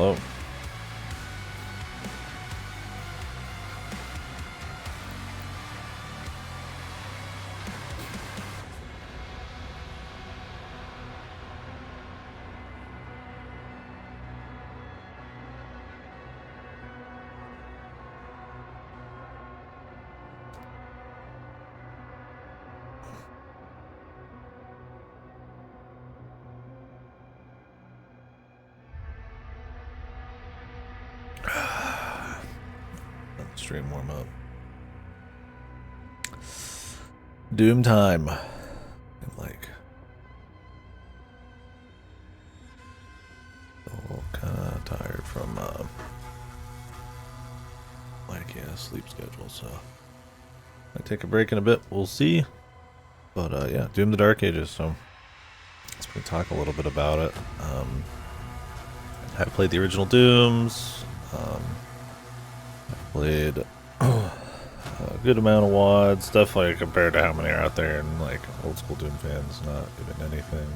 hello. Stream warm up. Doom time. I'm like kind of tired from like sleep schedule, so I take a break in a bit. We'll see. But yeah, Doom: The Dark Ages. So let's talk a little bit about it. I've played the original Dooms. I've played a good amount of WoDs, definitely compared to how many are out there, and like old school Doom fans not giving anything.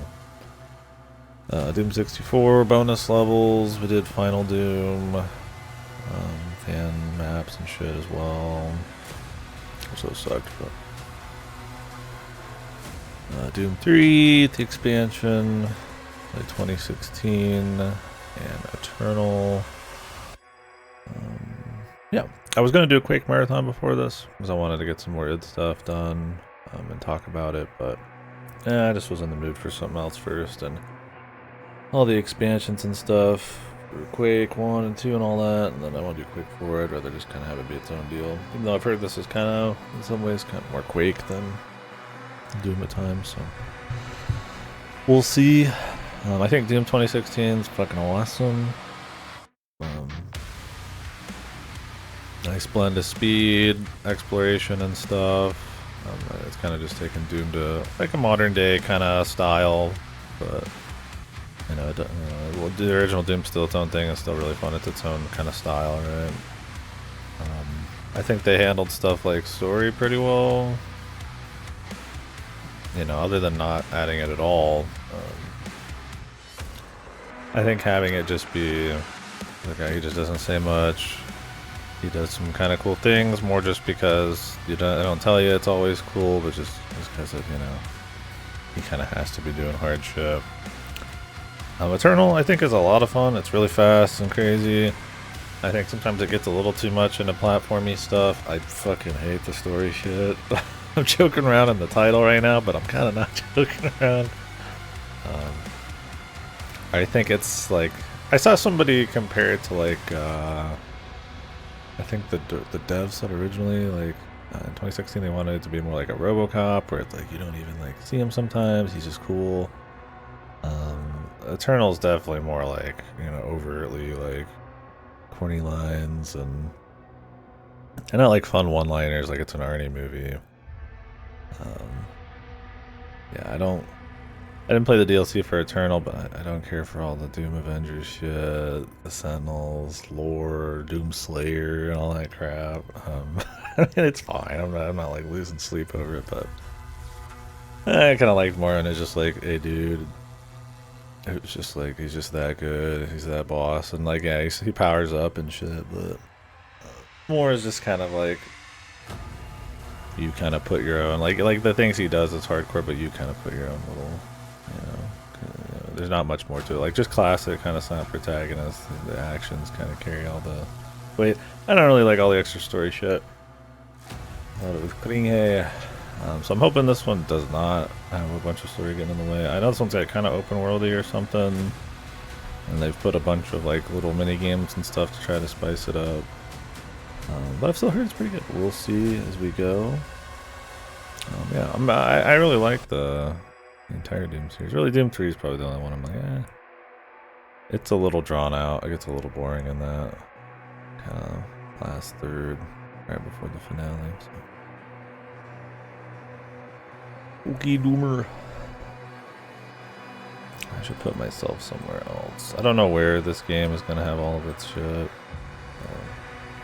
Doom 64 bonus levels. We did Final Doom, fan maps and shit as well. Also sucked, but Doom 3, the expansion, like 2016, and Eternal. Yeah, I was gonna do a Quake marathon before this because I wanted to get some more id stuff done and talk about it, but I just was in the mood for something else first, and all the expansions and stuff for Quake 1 and 2 and all that, and then I want to do Quake 4. I'd rather just kind of have it be its own deal, even though I've heard this is kind of, in some ways, kind of more Quake than Doom at times, so we'll see. I think Doom 2016 is fucking awesome. Nice blend of speed, exploration, and stuff. It's kind of just taking Doom to like a modern day kind of style, but you know, the original Doom's still its own thing. It's still really fun. It's its own kind of style, right? I think they handled stuff like story pretty well. You know, other than not adding it at all. I think having it just be the guy, he just doesn't say much. He does some kind of cool things, more just because I don't tell you it's always cool, but just because of, you know, he kind of has to be doing hard shit. Eternal, I think, is a lot of fun. It's really fast and crazy. I think sometimes it gets a little too much into platformy stuff. I fucking hate the story shit. I'm joking around in the title right now, but I'm kind of not joking around. I think it's like, I saw somebody compare it to like, I think the devs said originally, like, in 2016 they wanted it to be more like a RoboCop, where it's like you don't even like see him sometimes, he's just cool. Eternal's definitely more like, you know, overtly like corny lines and not like fun one-liners like it's an Arnie movie. Yeah, I didn't play the DLC for Eternal, but I don't care for all the Doom Avengers shit, the Sentinels, lore, Doom Slayer, and all that crap. I mean, it's fine. I'm not like losing sleep over it, but I kind of like more when it's just like, hey, dude, it was just like he's just that good, he's that boss, and like yeah, he powers up and shit. But more is just kind of like you kind of put your own like the things he does is hardcore, but you kind of put your own little. You know, there's not much more to it. Like just classic kind of silent protagonist. The actions kind of carry all the weight. I don't really like all the extra story shit. Thought it was cringe. So I'm hoping this one does not have a bunch of story getting in the way. I know this one's like kind of open worldy or something, and they've put a bunch of like little mini games and stuff to try to spice it up. But I've still heard it's pretty good. We'll see as we go. Yeah, I really like the entire Doom series. Really, Doom 3 is probably the only one I'm like, eh. It's a little drawn out. It gets a little boring in that kind of last third, right before the finale. So. Okay, Doomer. I should put myself somewhere else. I don't know where this game is going to have all of its shit.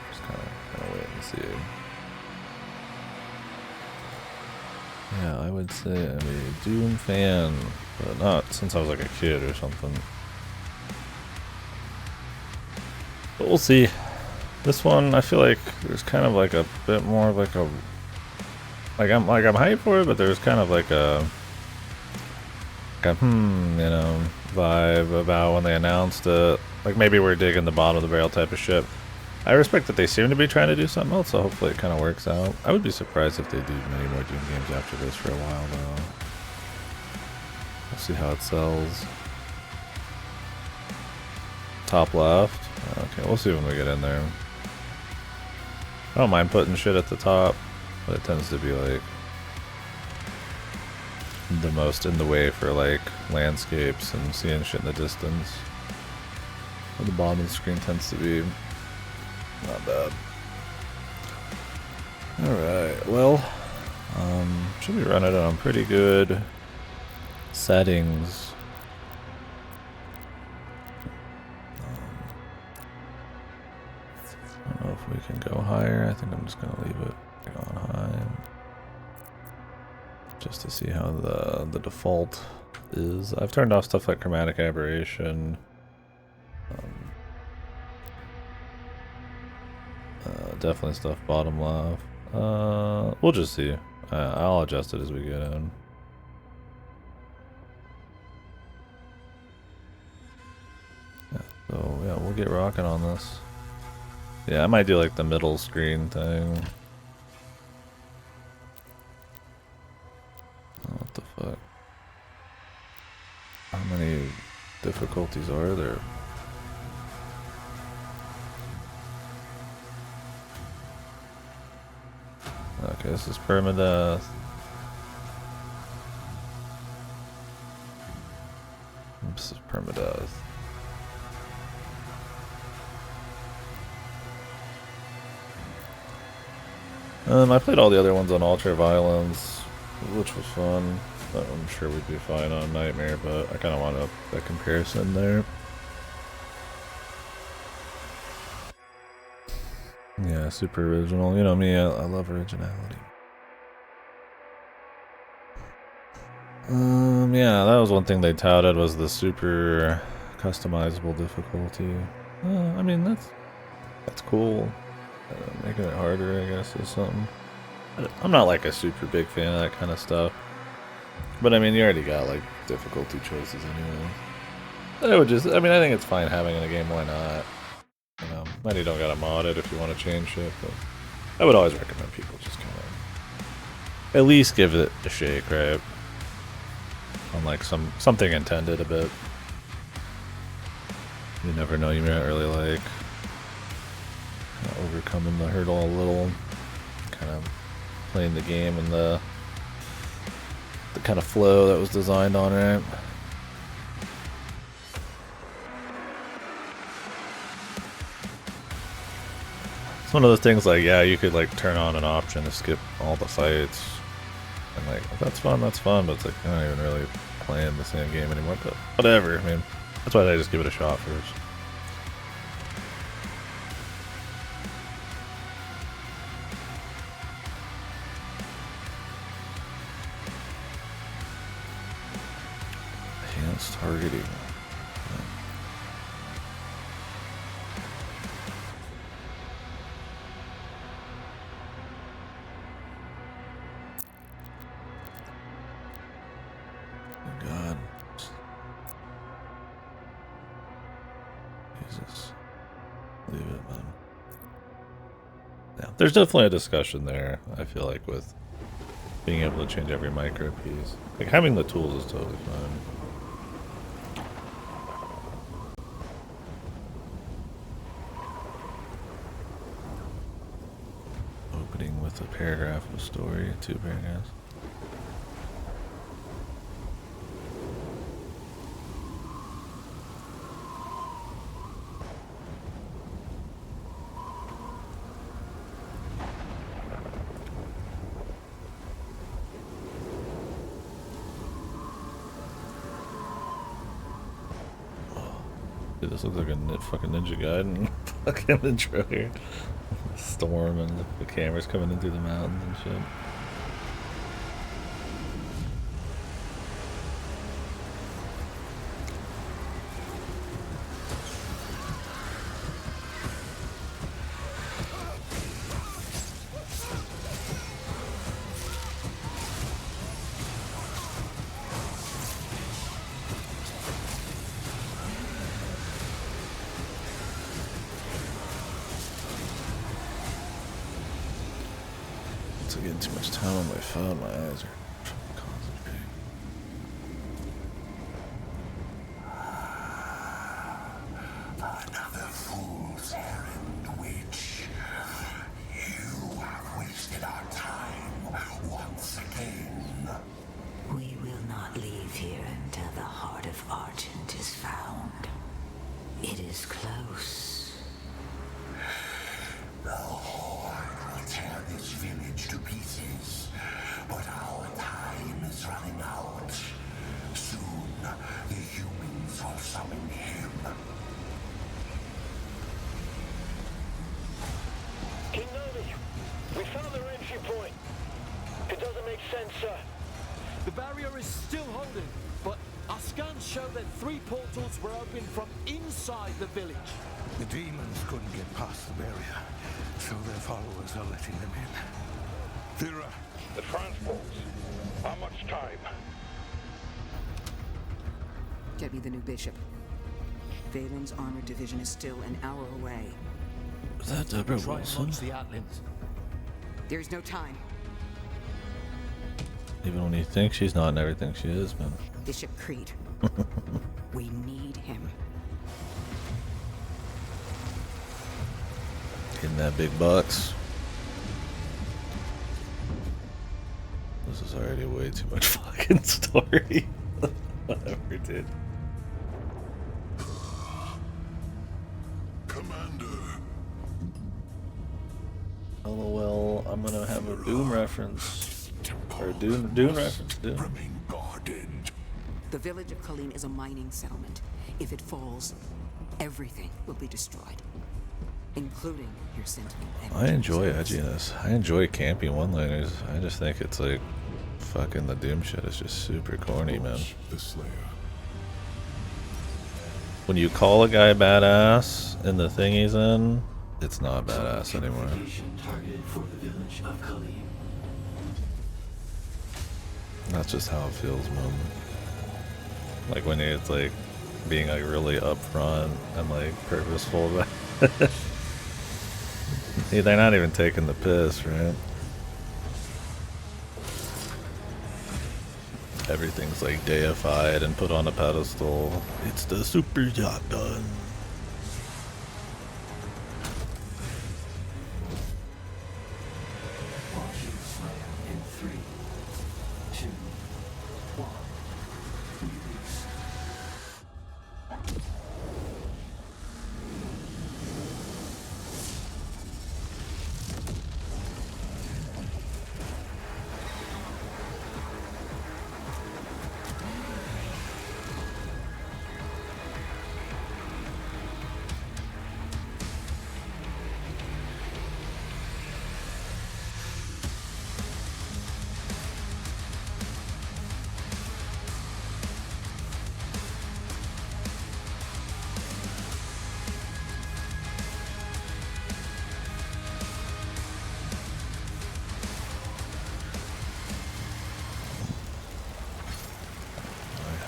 Just kind of wait and see. Yeah, I would say I'm a Doom fan, but not since I was like a kid or something. we'll see. This one, I feel like there's kind of like a bit more of like a I'm hyped for it, but there's kind of like a vibe about when they announced it. Like maybe we're digging the bottom of the barrel type of shit. I respect that they seem to be trying to do something else, so hopefully it kind of works out. I would be surprised if they do many more Doom games after this for a while, though. We'll see how it sells. Top left. Okay, we'll see when we get in there. I don't mind putting shit at the top, but it tends to be like the most in the way for like landscapes and seeing shit in the distance. But the bottom of the screen tends to be not bad. Alright, well, should be running it on pretty good settings. I don't know if we can go higher. I think I'm just going to leave it on high. Just to see how the default is. I've turned off stuff like chromatic aberration. Definitely stuff bottom left. We'll just see. I'll adjust it as we get in. Yeah, so yeah, we'll get rocking on this. Yeah, I might do like the middle screen thing. Oh, what the fuck? How many difficulties are there? Okay, this is permadeath. This is permadeath. I played all the other ones on Ultra Violence, which was fun. I'm sure we'd be fine on Nightmare, but I kind of want a comparison there. Yeah, super original. You know me, I love originality. Yeah, that was one thing they touted was the super customizable difficulty. I mean, that's cool. Making it harder, I guess, is something. I'm not like a super big fan of that kind of stuff. But I mean, you already got like difficulty choices anyway. I think it's fine having it in a game, why not? Then you don't gotta mod it if you want to change shit, but I would always recommend people just kind of at least give it a shake, right? On like something intended a bit. You never know, you might really like overcoming the hurdle a little, kind of playing the game and the kind of flow that was designed on it. It's one of those things like, yeah, you could like turn on an option to skip all the fights, and like, if that's fun, but it's like, I'm not even really playing the same game anymore, but whatever, I mean, that's why I just give it a shot first. Enhanced targeting. God. Jesus. Leave it, man. Yeah, there's definitely a discussion there, I feel like, with being able to change every micro piece. Like, having the tools is totally fine. Opening with a paragraph of story, 2 paragraphs. Dude, this looks like a fucking Ninja Gaiden fucking intro here. Storm and the cameras coming in through the mountains and shit. to getting too much time on my phone. My eyes are concentrating. Another fool's errand, witch. You have wasted our time once again. We will not leave here until the heart of Argent is found. It is close. The Horde will tear this village to pieces, but our time is running out. Soon, the humans will summon him. King Novi, we found their entry point. It doesn't make sense, sir. The barrier is still holding, but our scans show that 3 portals were opened from inside the village. The demons couldn't get past the barrier, so their followers are letting them in. Thera, The transports. How much time? Get me the new bishop. Valen's armored division is still an hour away. Is that Deborah Try and Wilson? launch the Atlands. There's no time. Even when you think she's not and everything she is, man. Bishop Creed. We need him. Getting that big bucks. This is already way too much fucking story. Whatever, dude. Commander. LOL, I'm gonna have a Doom reference. Or a Dune reference, Dune. Remain guarded. The village of Colleen is a mining settlement. If it falls, everything will be destroyed, including your sentinel. I enjoy edginess. I enjoy campy one-liners. I just think it's like fucking the Doom shit is just super corny, man. The Slayer. When you call a guy badass in the thing he's in, it's not badass anymore. Targeted for the village of Khalid. That's just how it feels, man. Like when it's like being like really upfront and like purposeful about it. They're not even taking the piss, right? Everything's like deified and put on a pedestal. It's the super yacht gun. Launching Slayer in 3, 2, 1. Release.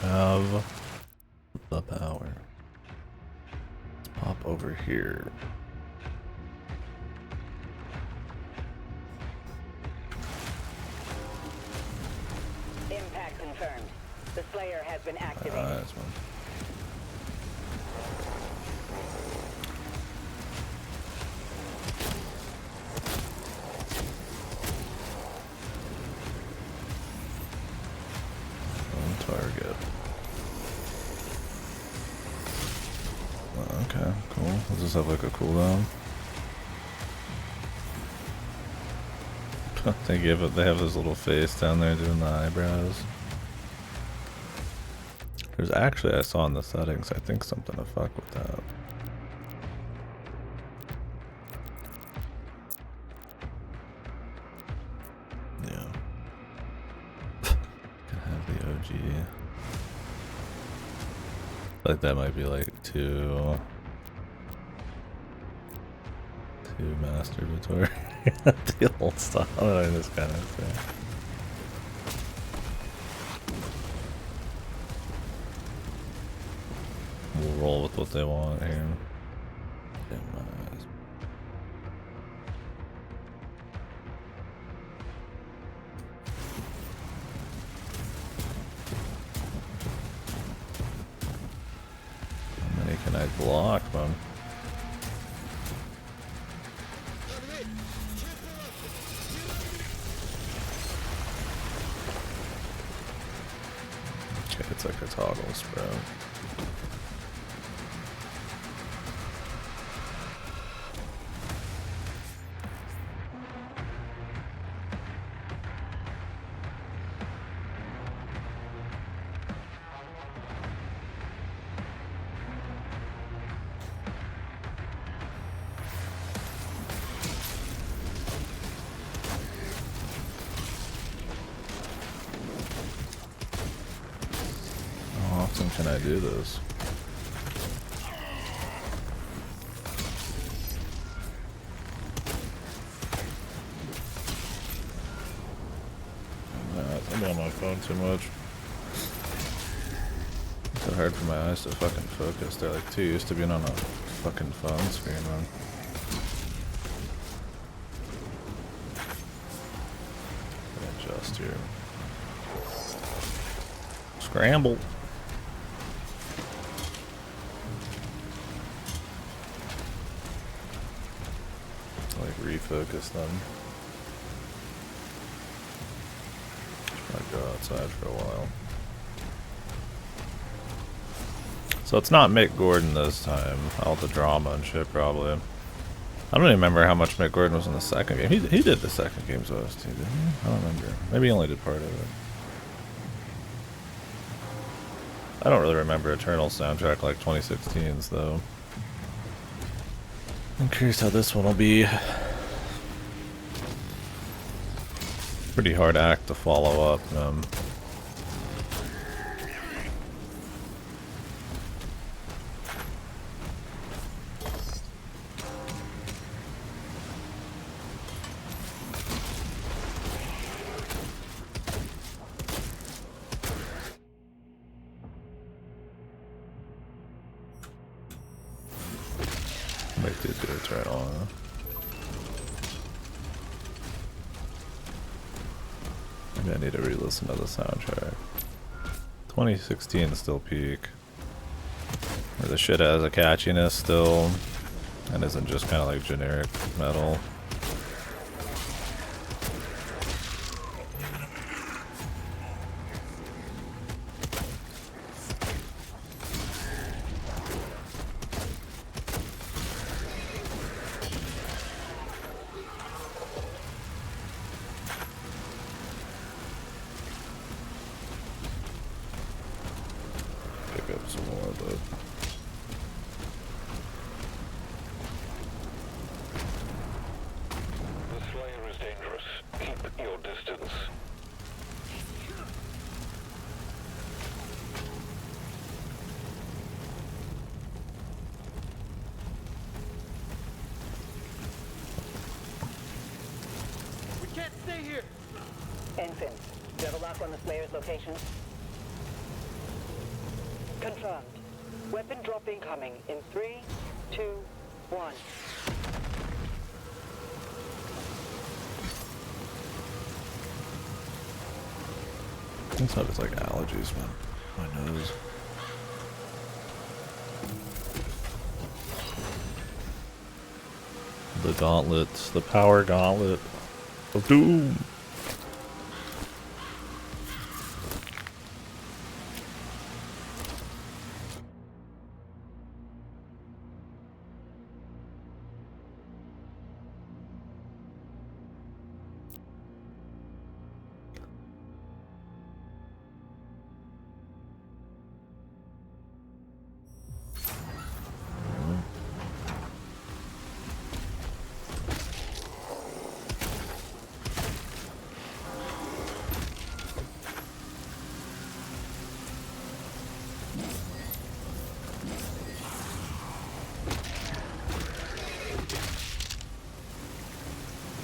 Have the power. Let's pop over here. Impact confirmed. The Slayer has been activated. That's one. Target. Okay, cool. Does this have like a cooldown? They give it. They have this little face down there doing the eyebrows. There's actually, I saw in the settings, I think something to fuck with that. Yeah. Can have the OG. Like that might be like too masturbatory. The old style, I mean, this kind of thing. We'll roll with what they want here. Damn my eyes. block, man. Okay, it's like a toggle sprout. How often can I do this? I'm on my phone too much. It's so hard for my eyes to fucking focus. They're like too used to being on a fucking phone screen, man. Adjust here. Scramble. Like refocus them. Might go outside for a while. So it's not Mick Gordon this time. All the drama and shit, probably. I don't even remember how much Mick Gordon was in the second game. He did the second game's OST, didn't he? I don't remember. Maybe he only did part of it. I don't really remember Eternal's soundtrack like 2016's, though. I'm curious how this one will be. Pretty hard act to follow up. Might do Eternal, huh? Maybe I need to re-listen to the soundtrack. 2016 is still peak. Where the shit has a catchiness still, and isn't just kind of like generic metal. Pick up some more, but The Slayer is dangerous. Keep your distance. We can't stay here. Ensign, do you have a lock on the Slayer's location? Confirmed. Weapon drop incoming in 3, 2, 1. I think some of it's like allergies, man. My nose. The gauntlets, the power gauntlet of doom.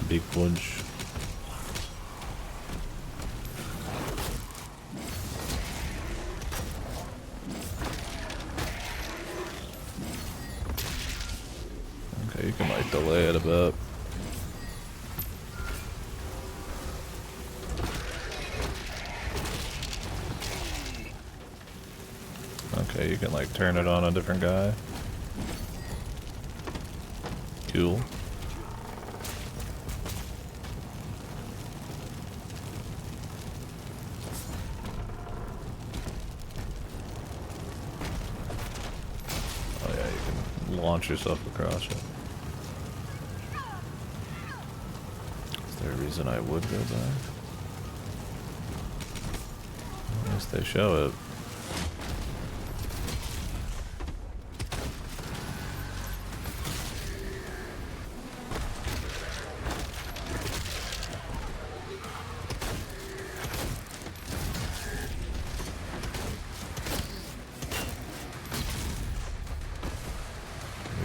Big punch. Okay, you can like delay it a bit. Okay, you can like turn it on a different guy. cool. Oh yeah, you can launch yourself across it. Is there a reason I would go back? At least they show it.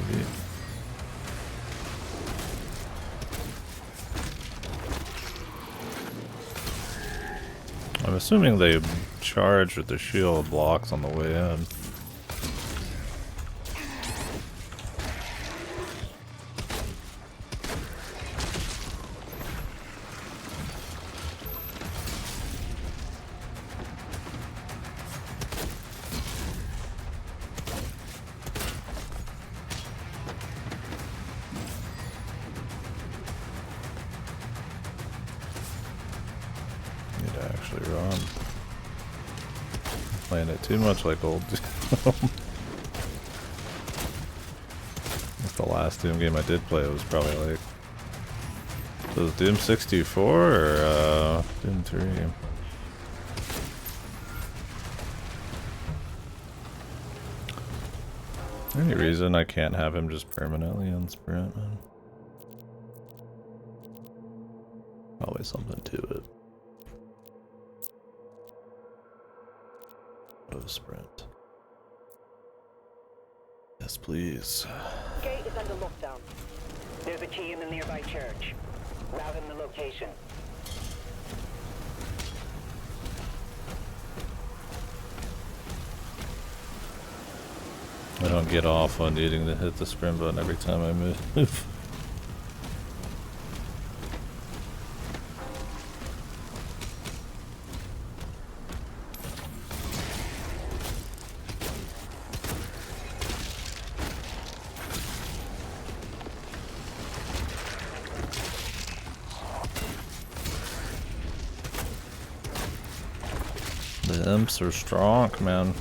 Maybe. I'm assuming they charge with the shield blocks on the way in. Need to actually run. Playing it too much like old Doom. The last Doom game I did play was probably like, was it Doom 64 or Doom 3? Any reason I can't have him just permanently on sprint, man? Always something to it. Auto sprint. Yes, please. Gate is under lockdown. There's a key in the nearby church. Route in the location. I don't get off on needing to hit the sprint button every time I move. The imps are strong, man.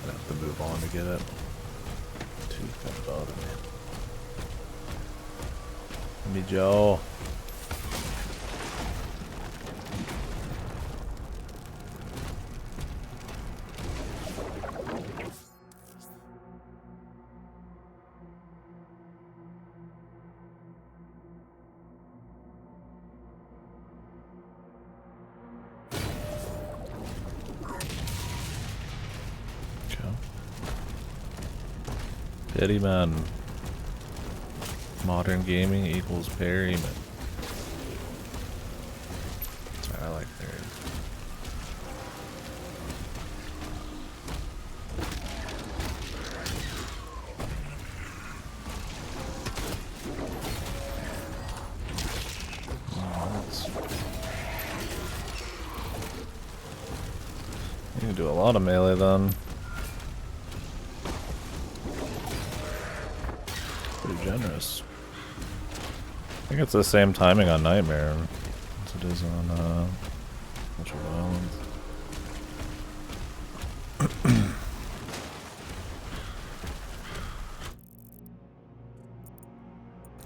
I have to move on to get it. Too far bother me. Give me Joe. Pettyman. Modern gaming equals Perryman. That's what I like there. You can do a lot of melee then. Pretty generous. I think it's the same timing on Nightmare as it is on Ultra Violence.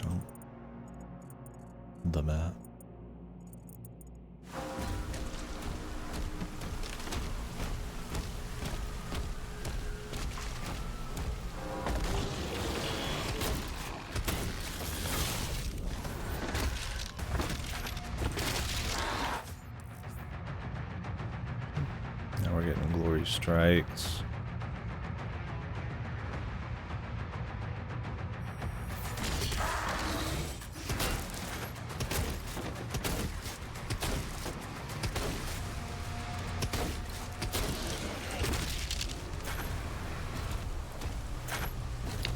Oh. The map. We're getting glory strikes.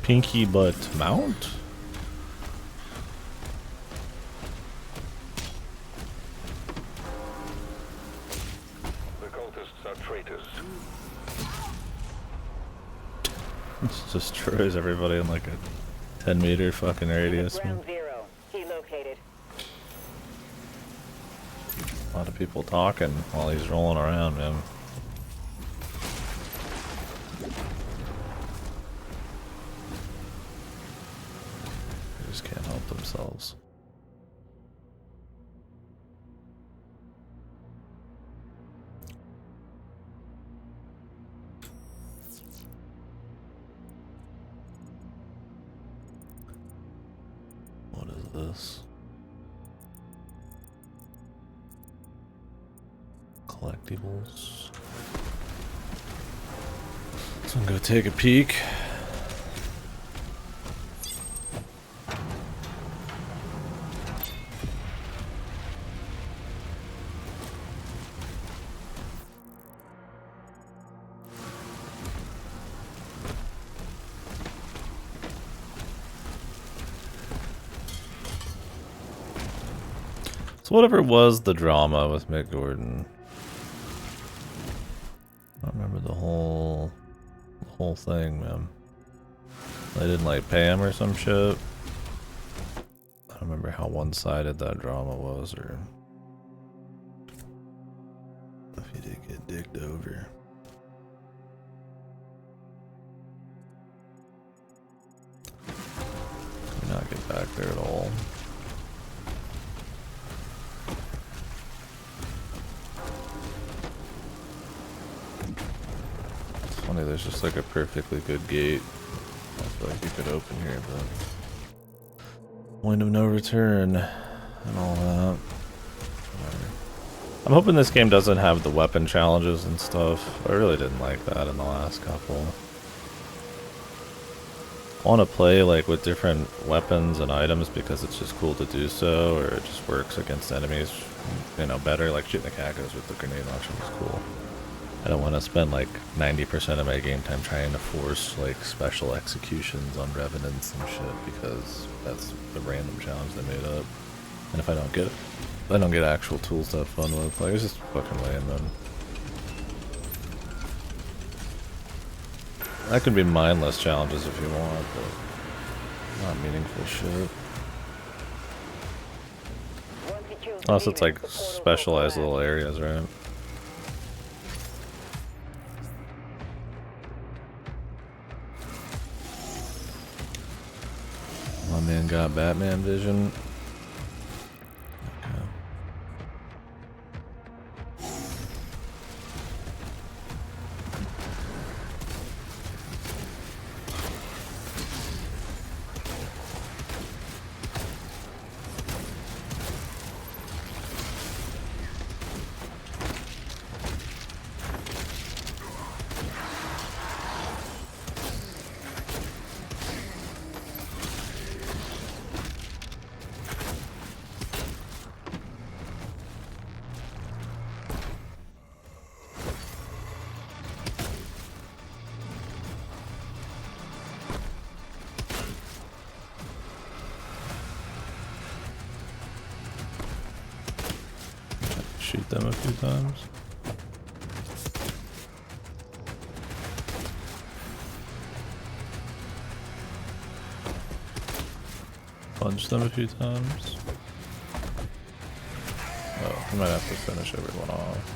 Pinky Butt Mount? The cultists are traitors. It destroys everybody in like a 10-meter fucking radius. Ground zero. He located. A lot of people talking while he's rolling around, man. They just can't help themselves. What is this? Collectibles. So I'm gonna take a peek. So whatever was the drama with Mick Gordon. I don't remember the whole thing, man. They didn't like pay him or some shit. I don't remember how one-sided that drama was, or if he did get dicked over. Can we not get back there at all? Funny, there's just like a perfectly good gate. I feel like you could open here, but point of no return and all that. Whatever. I'm hoping this game doesn't have the weapon challenges and stuff. I really didn't like that in the last couple. I want to play like with different weapons and items because it's just cool to do so, or it just works against enemies, you know, better. Like shooting the cacos with the grenade launcher is cool. I don't want to spend like 90% of my game time trying to force like special executions on revenants and shit because that's the random challenge they made up. And if I don't get actual tools to have fun with. Like it's just fucking lame, man. That could be mindless challenges if you want, but not meaningful shit. Unless it's like specialized little areas, right? My man got Batman vision. Okay. Shoot them a few times. Punch them a few times. Oh, I might have to finish everyone off.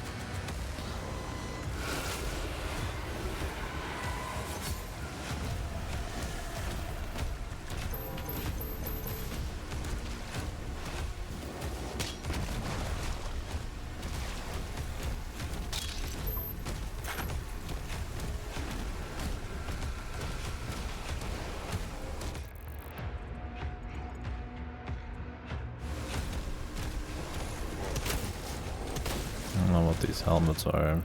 I don't know what these helmets are.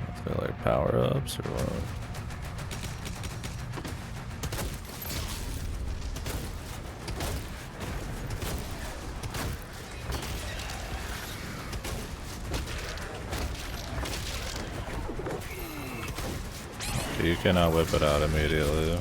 If they're like power-ups or what. you cannot whip it out immediately.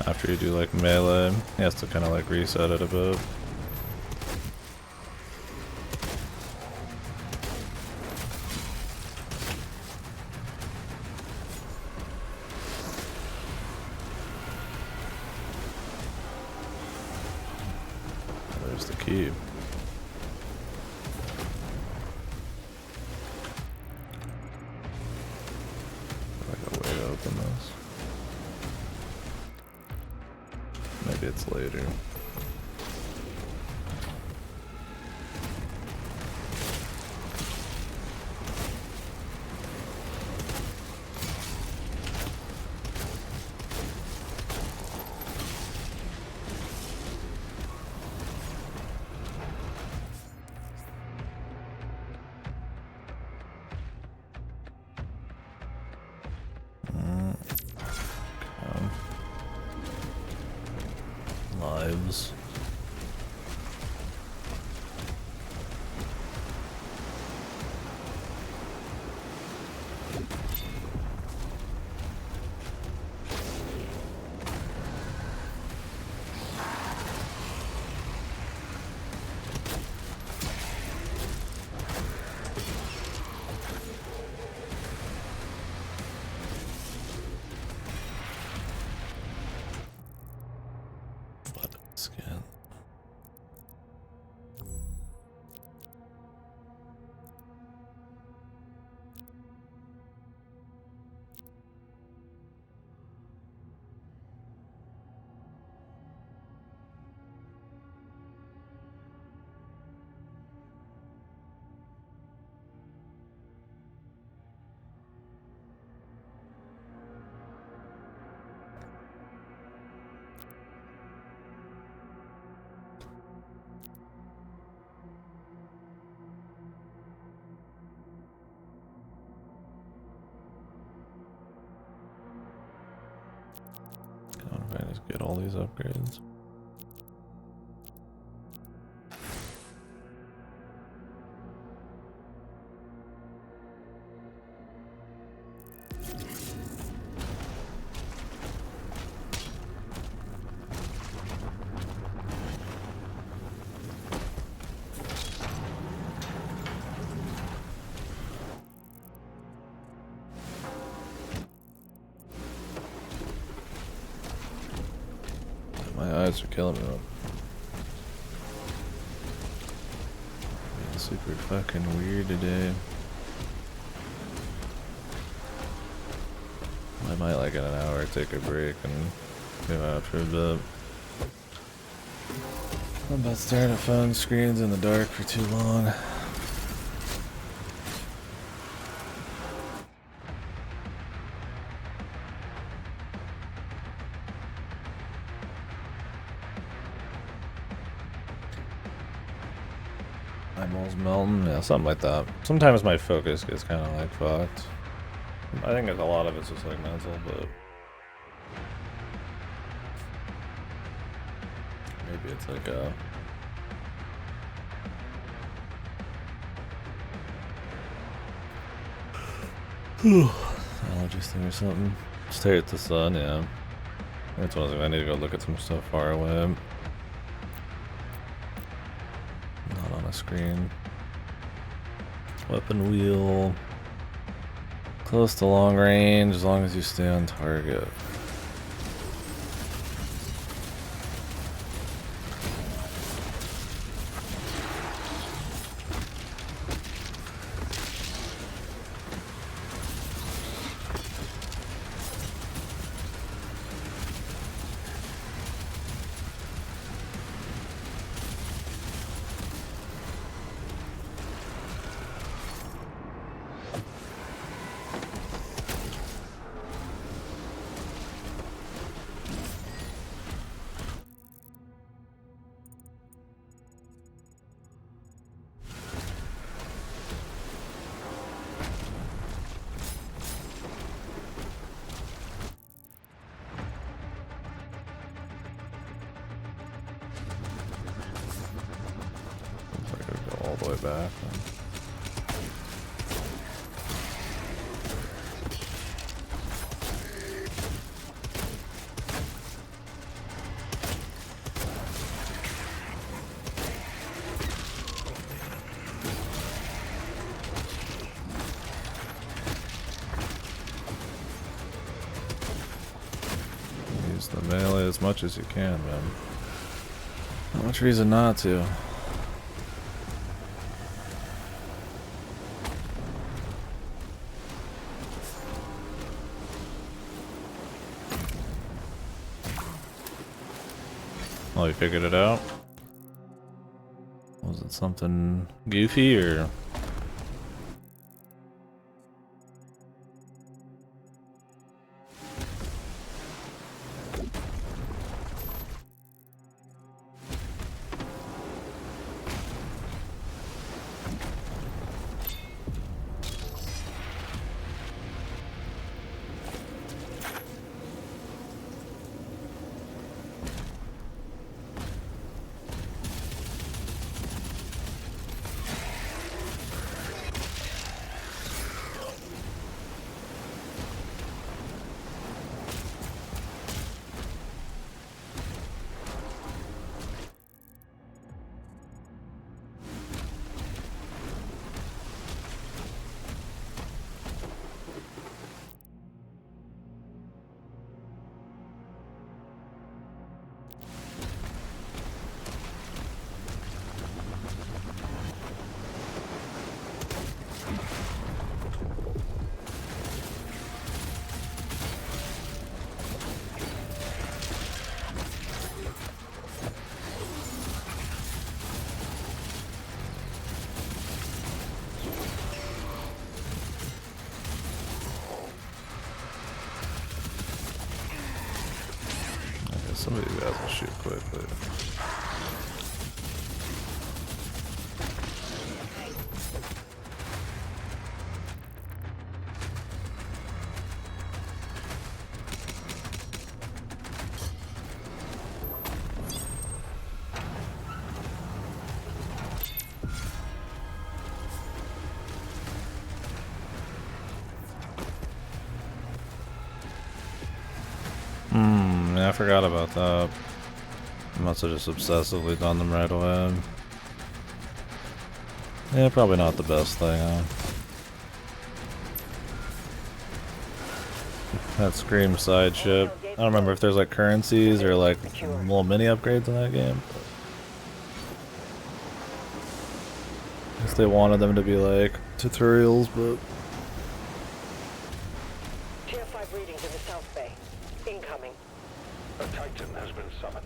After you do like melee, he has to kind of like reset it a bit. There's the key. Like a way to open this. Maybe it's later. Lives. Scan. If I just get all these upgrades. My eyes are killing me though. Being super fucking weird today. I might like in an hour take a break and go out for a bit. I'm about staring at phone screens in the dark for too long. Eyeballs melting, yeah, something like that. Sometimes my focus gets kind of like fucked. I think a lot of it's just like mental, but maybe it's like a allergies thing or something. Stare at the sun, yeah. That's one of the things. I need to go look at some stuff far away. Not on a screen. Weapon wheel. Close to long range as long as you stay on target. back then. Use the melee as much as you can, man. Not much reason not to. Oh, you figured it out? Was it something goofy or? Some of these guys will shoot quickly. I forgot about that. I must have just obsessively done them right away. Yeah, probably not the best thing, huh? That Scream side ship. I don't remember if there's like currencies or like little mini upgrades in that game. I guess they wanted them to be like tutorials, but... Tier 5 readings in the South Bay. Incoming. A Titan has been summoned.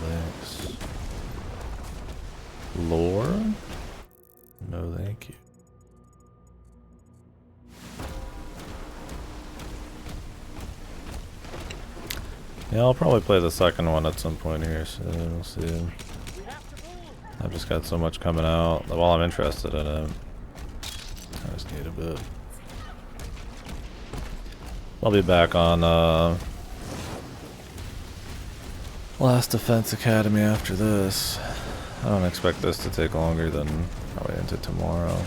Thanks. Lore? No, thank you. Yeah, I'll probably play the second one at some point here soon. We'll see. I've just got so much coming out. Well, I'm interested in it. I just need a bit. I'll be back on Last Defense Academy after this. I don't expect this to take longer than probably into tomorrow.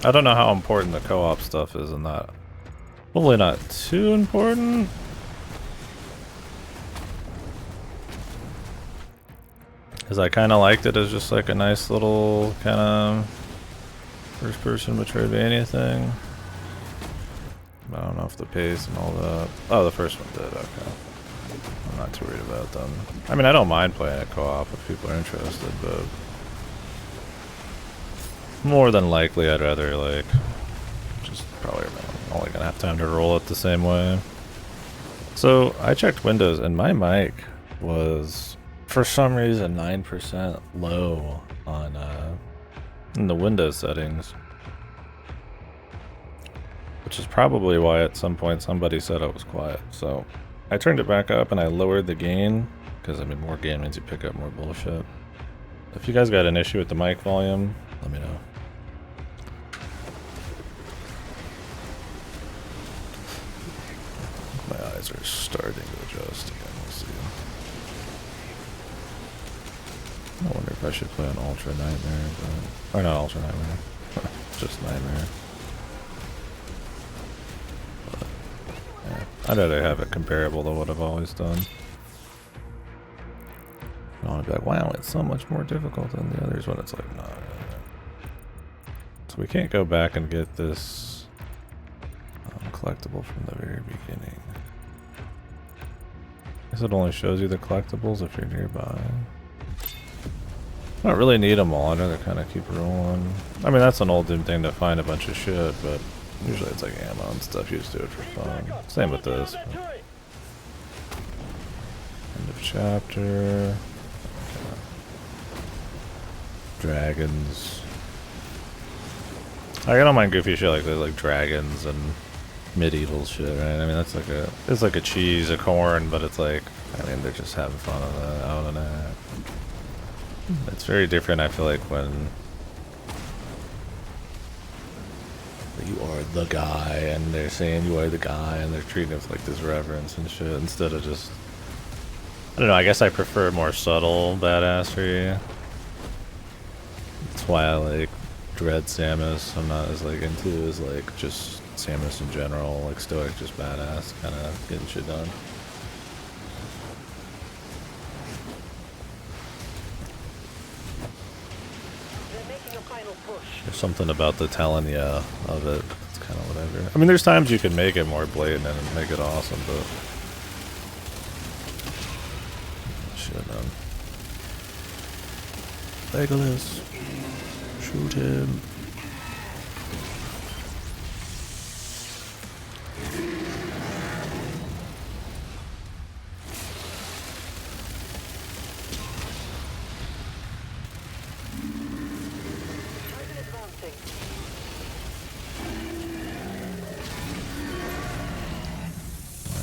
I don't know how important the co-op stuff is in that. Hopefully not too important. Because I kind of liked it as just like a nice little kind of first-person Metroidvania thing. I don't know if the pace and all that. Oh, the first one did. Okay. I'm not too worried about them. I mean, I don't mind playing it co-op if people are interested, but more than likely, I'd rather like just probably only gonna have time to roll it the same way. So I checked Windows, and my mic was for some reason 9% low on in the Windows settings, which is probably why at some point somebody said it was quiet. So I turned it back up and I lowered the gain, because I mean more gain means you pick up more bullshit. If you guys got an issue with the mic volume, let me know. My eyes are starting to adjust again, we'll see. I wonder if I should play an Ultra Nightmare, but... or not Ultra Nightmare, just Nightmare. But, yeah, I'd rather have it comparable to what I've always done. I want to be like, wow, it's so much more difficult than the others, when it's like, no. So we can't go back and get this collectible from the very beginning. I guess it only shows you the collectibles if you're nearby. I don't really need them all, I'd rather kind of keep rolling. I mean, that's an old Doom thing to find a bunch of shit, but usually it's like ammo and stuff, you just do it for fun. Same with this. End of chapter. Dragons. I don't mind goofy shit like this, like dragons and medieval shit, right? I mean, that's like a, it's like a cheese, a corn, but it's like, I mean, they're just having fun on that, out on that. It's very different, I feel like, when you are the guy and they're saying you are the guy and they're treating it with like this reverence and shit instead of just, I don't know, I guess I prefer more subtle badassery. That's why I like Dread Samus. I'm not as like into as like just Samus in general, like stoic, just badass, kind of getting shit done. There's something about the telling ya of it. It's kind of whatever. I mean, there's times you can make it more blatant and make it awesome, but shit, man. Legolas, shoot him.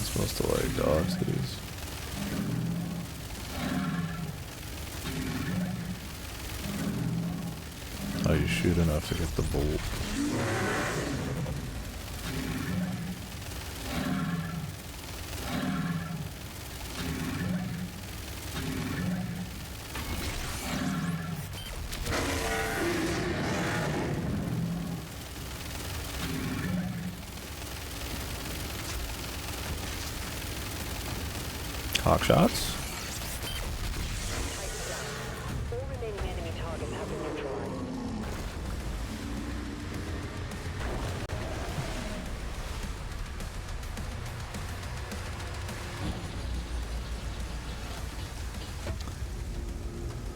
Supposed to like dodge these. Oh, you shoot enough to get the bolt. Hawk shots. All remaining enemy targets have been neutralized.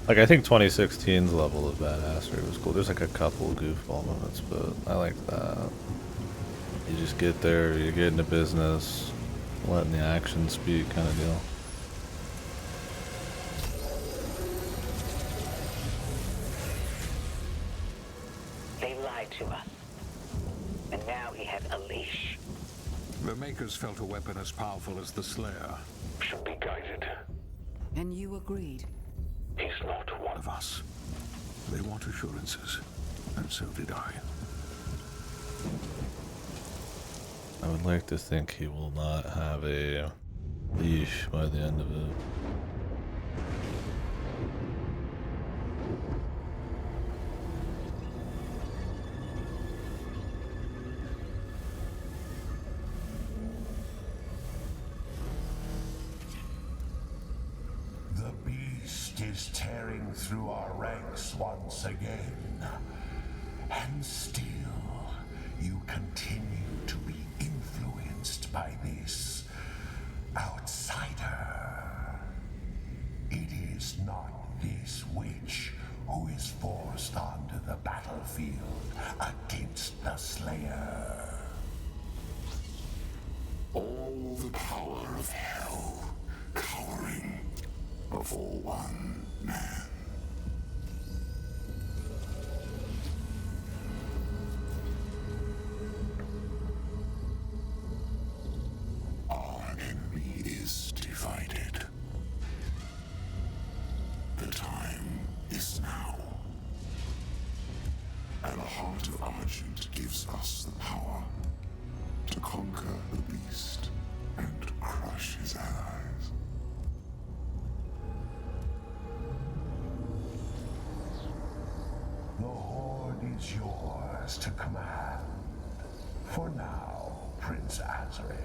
Like, I think 2016's level of badassery was cool. There's like a couple goofball moments, but I like that. You just get there, you get into business, letting the action speak kind of deal. They lied to us. And now he has a leash. The Makers felt a weapon as powerful as the Slayer should be guided. And you agreed. He's not one of us. They want assurances, and so did I. I would like to think he will not have a leash by the end of it. beast is tearing through our ranks once again. And still, you continue to be influenced by this outsider. It is not this witch who is forced onto the battlefield against the Slayer. All the power of hell cowering before one man. Our enemy is divided. The time is now. And the heart of Argent gives us the power to conquer the beast and crush his allies. The Horde is yours to command. For now, Prince Azaric.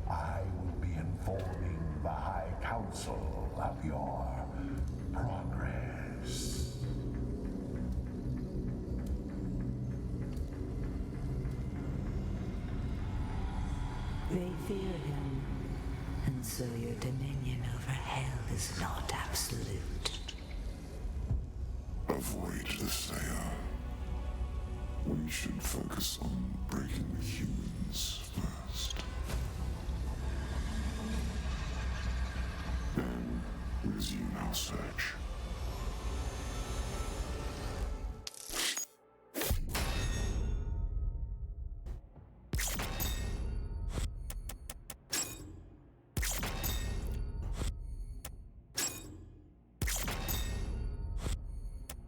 I will be informing the High Council of your progress. They fear him, and so your dominion over hell is not absolute. Avoid the Slayer. We should focus on breaking the humans first. Then resume our search.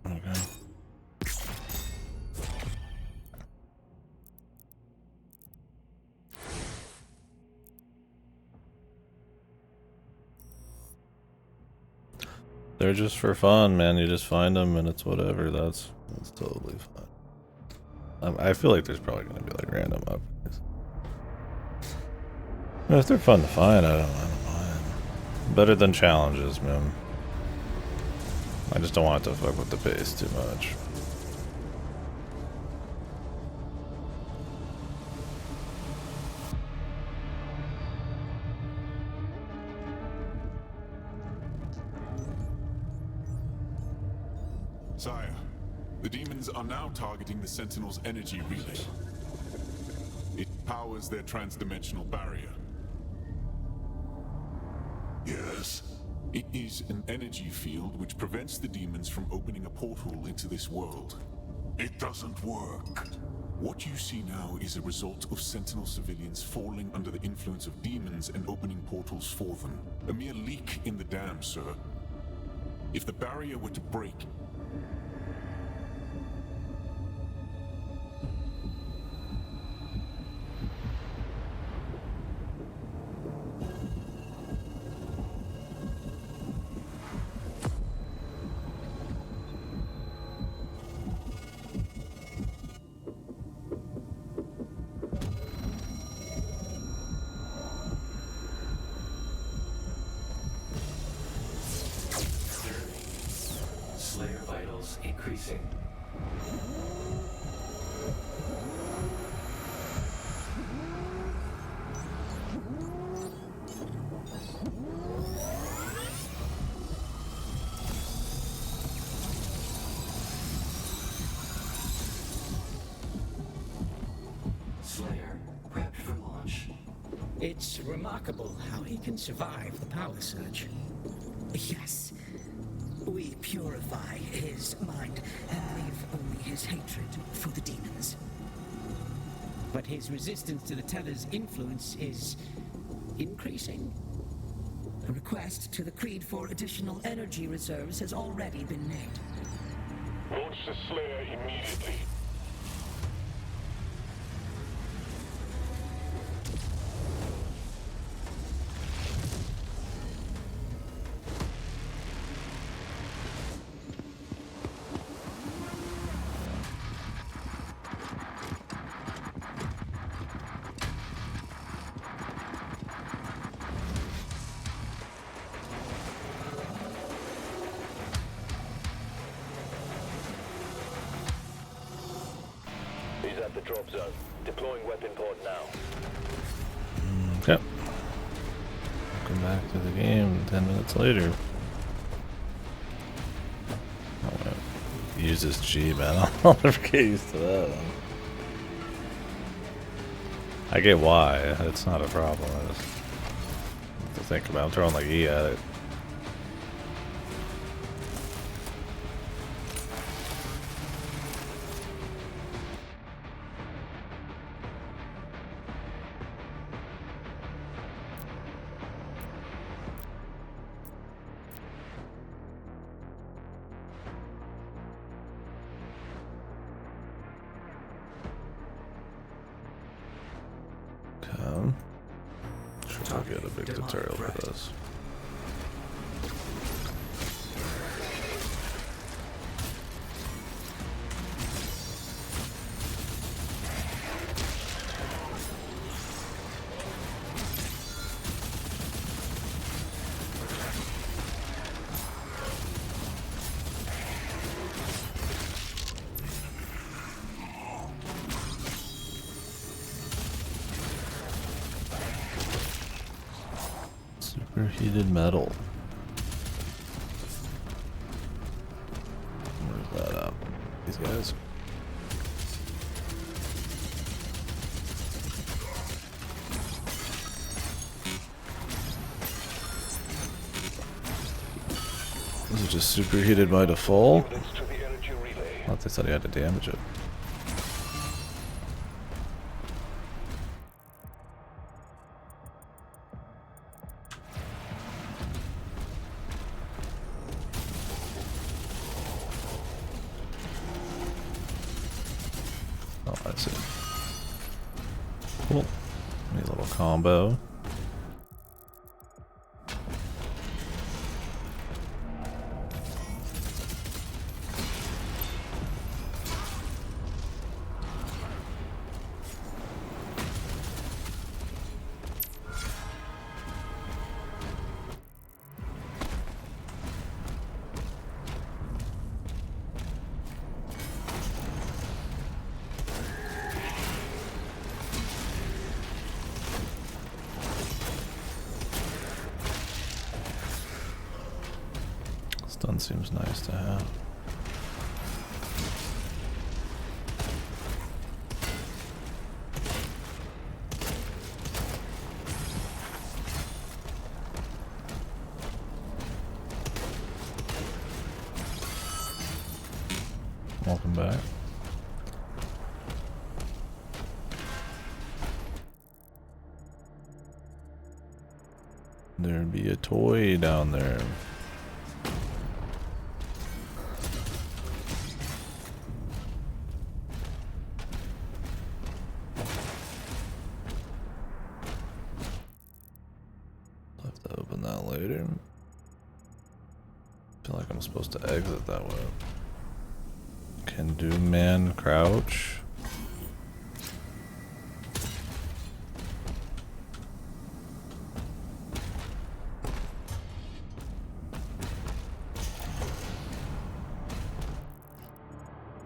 Okay. They're just for fun, man. You just find them and it's whatever. That's totally fine. I feel like there's probably gonna be like random upgrades. If they're fun to find, I don't mind. Better than challenges, man. I just don't want it to fuck with the pace too much. Sire, the demons are now targeting the Sentinel's energy relay. It powers their transdimensional barrier. Yes? It is an energy field which prevents the demons from opening a portal into this world. It doesn't work. What you see now is a result of Sentinel civilians falling under the influence of demons and opening portals for them. A mere leak in the dam, sir. If the barrier were to break, Slayer vitals increasing. Slayer prepped for launch. It's remarkable how he can survive the power surge. Yes. We purify his mind and leave only his hatred for the demons. But his resistance to the Teller's influence is increasing. A request to the Creed for additional energy reserves has already been made. Launch the Slayer immediately. the drop zone. Deploying weapon pod now. Okay. Welcome back to the game 10 minutes later. Oh, wait. Use this G, man. I'll never get used to that. I get why. It's not a problem. I just have to think about it. I'm throwing like E at it. Sure, I'll get a big tutorial for this. Superheated metal. Where's that up? These guys. This is just superheated by default. I thought they said you had to damage it. Oh, that's it. Cool. Neat little combo. Stun seems nice to have. Welcome back. There'd be a toy down there. Have to open that later. Feel like I'm supposed to exit that way. Can do man crouch.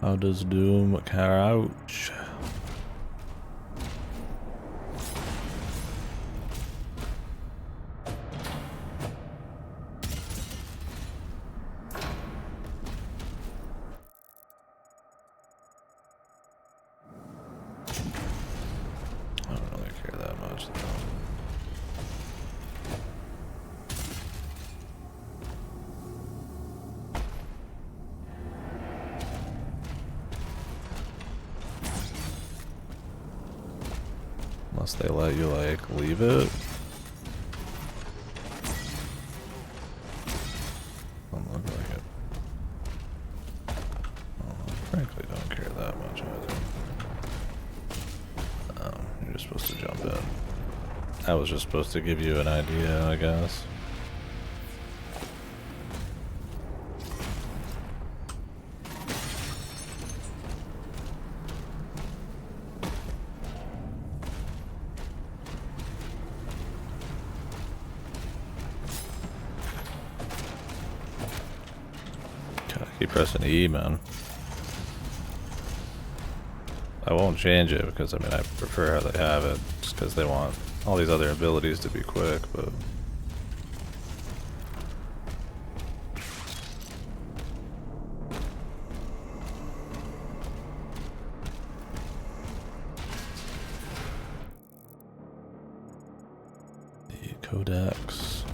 How does Doom crouch? I don't really care that much though. Unless they let you, like, leave it. Doesn't look like it. Well, I frankly don't care that much either. You're just supposed to jump in. I was just supposed to give you an idea, I guess. Keep pressing E, man. I won't change it because I mean I prefer how they have it, just because they want all these other abilities to be quick, but the Codex.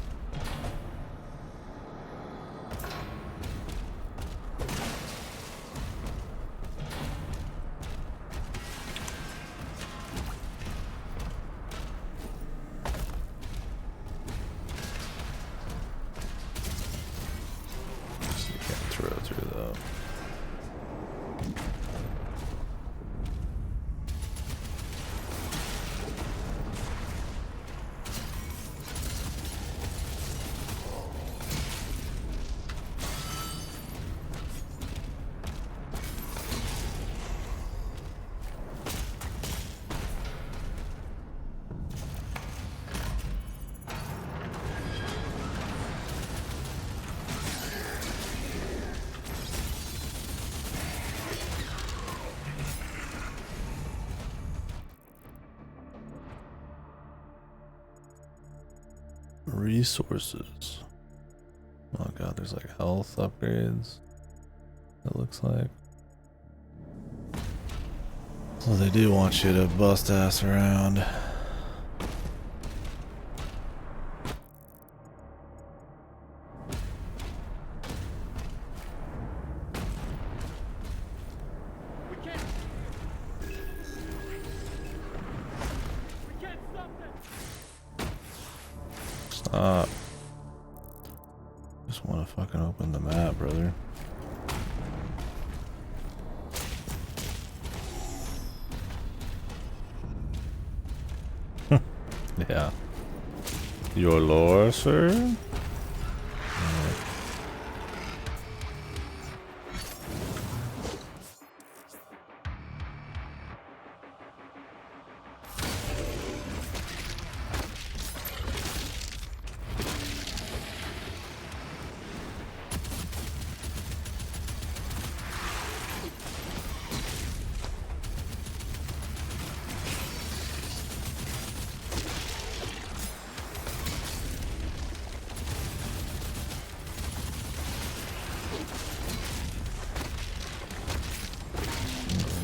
Resources. Oh god, there's like health upgrades. It looks like. So they do want you to bust ass around. Stop. Just want to fucking open the map, brother. Yeah. Your lore, sir?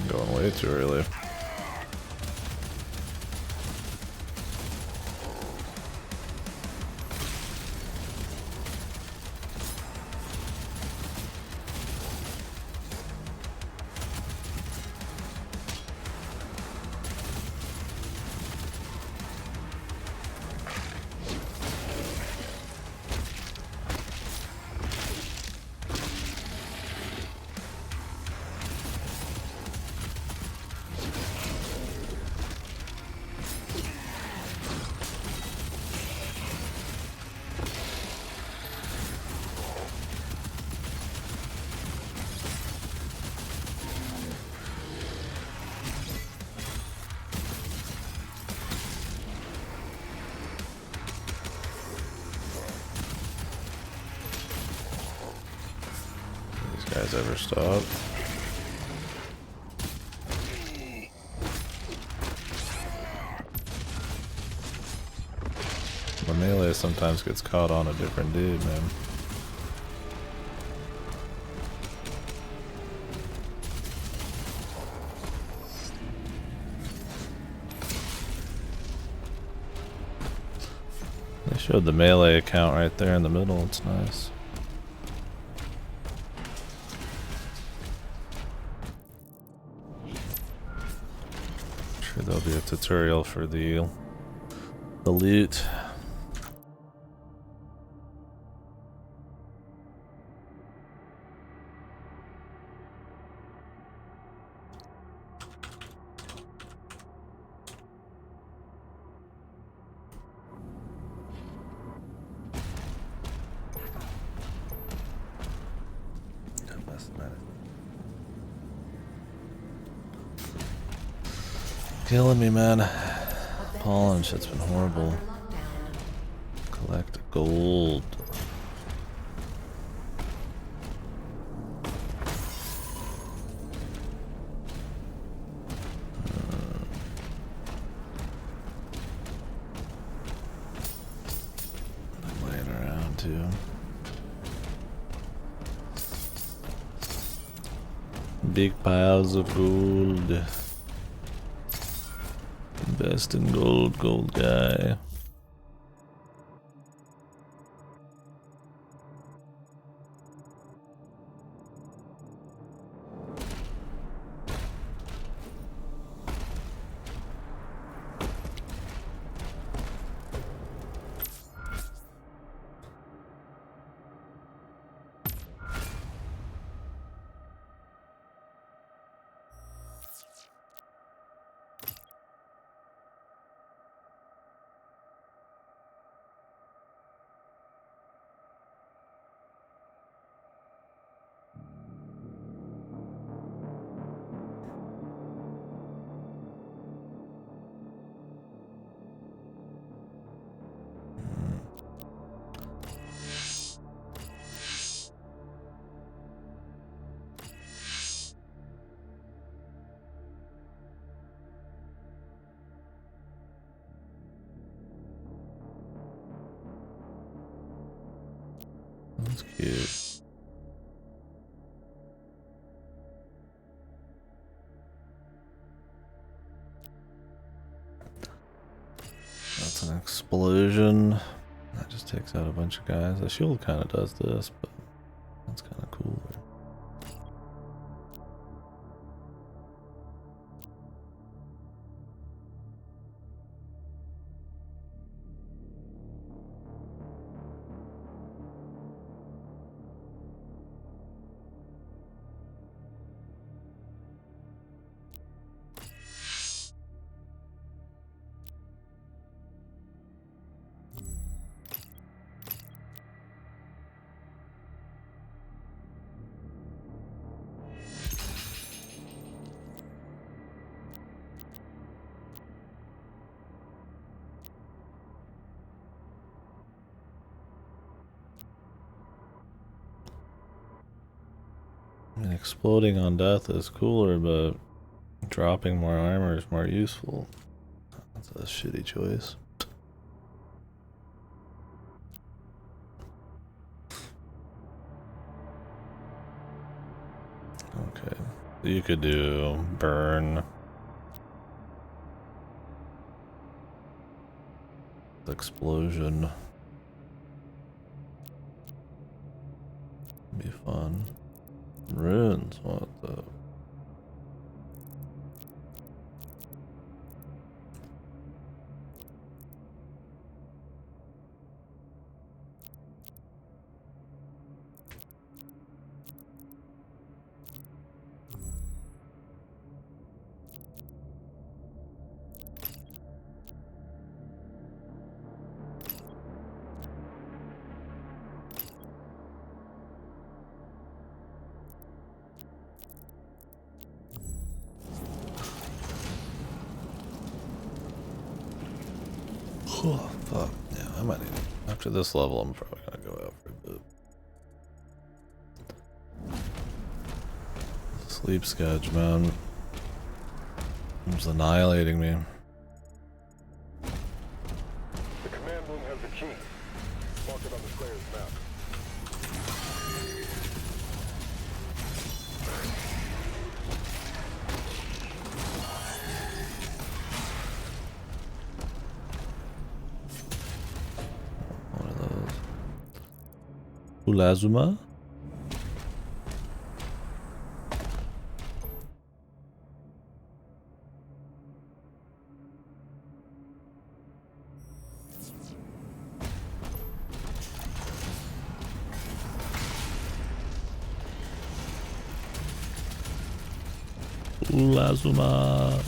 Going way too early. Guys ever stop? The melee sometimes gets caught on a different dude, man. They showed the melee account right there in the middle, it's nice. There'll be a tutorial for the loot. Killing me, man. Pollen shit's been horrible. Collect gold. Big piles of gold. Invest in gold, gold guy. That's cute. That's an explosion. That just takes out a bunch of guys. The shield kind of does this, but that's kind of cool. I mean, exploding on death is cooler, but dropping more armor is more useful. That's a shitty choice. Okay, you could do burn, explosion. Be fun. Runes, what the? Oh, fuck. Yeah, I might need it. After this level, I'm probably gonna go out for a bit. Sleep sketch, man. It's annihilating me. The command room has the key. Mark it on the player's map. One of those. Ulazuma? Ulazuma.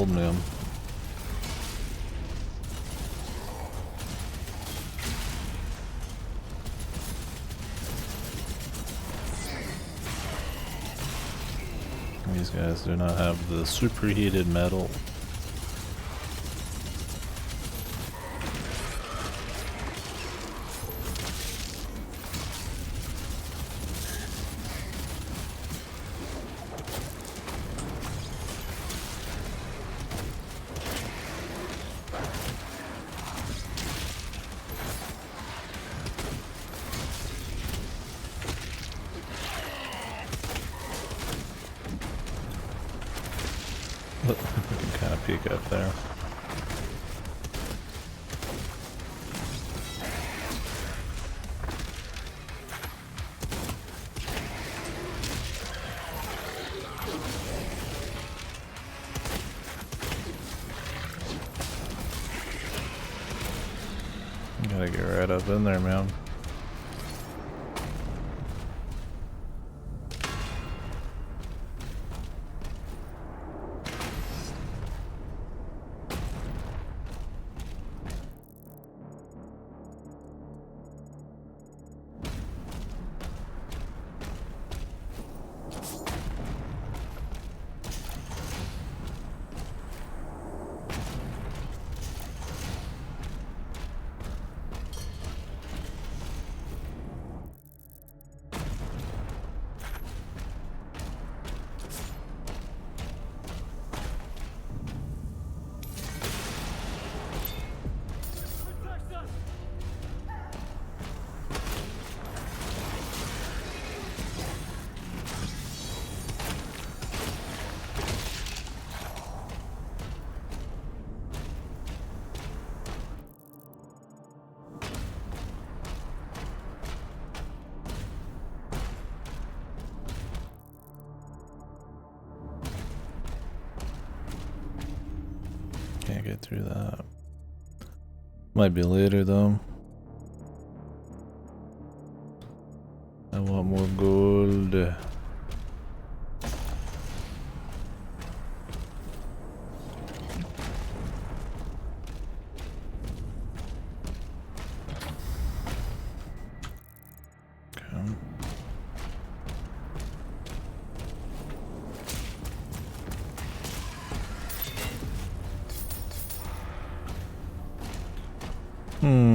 told me them. These guys do not have the superheated metal. Kind of peek up there. Gotta get right up in there, man. Can't get through that. Might be later though. I want more gold.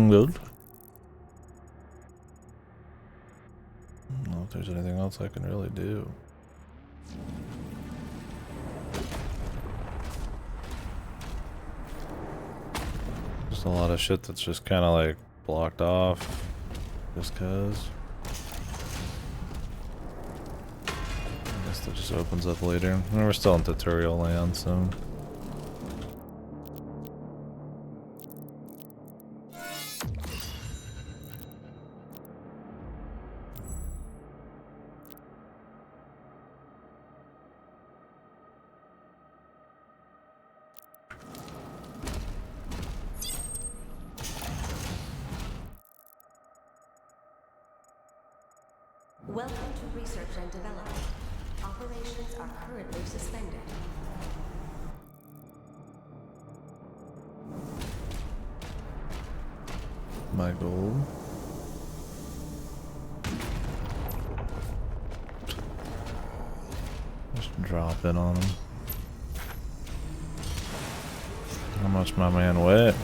Good. I don't know if there's anything else I can really do. Just a lot of shit that's just kind of like blocked off just cause. I guess that just opens up later. And we're still in tutorial land, so. Welcome to research and development. Operations are currently suspended. My goal. Just drop in on him. How much my man wet?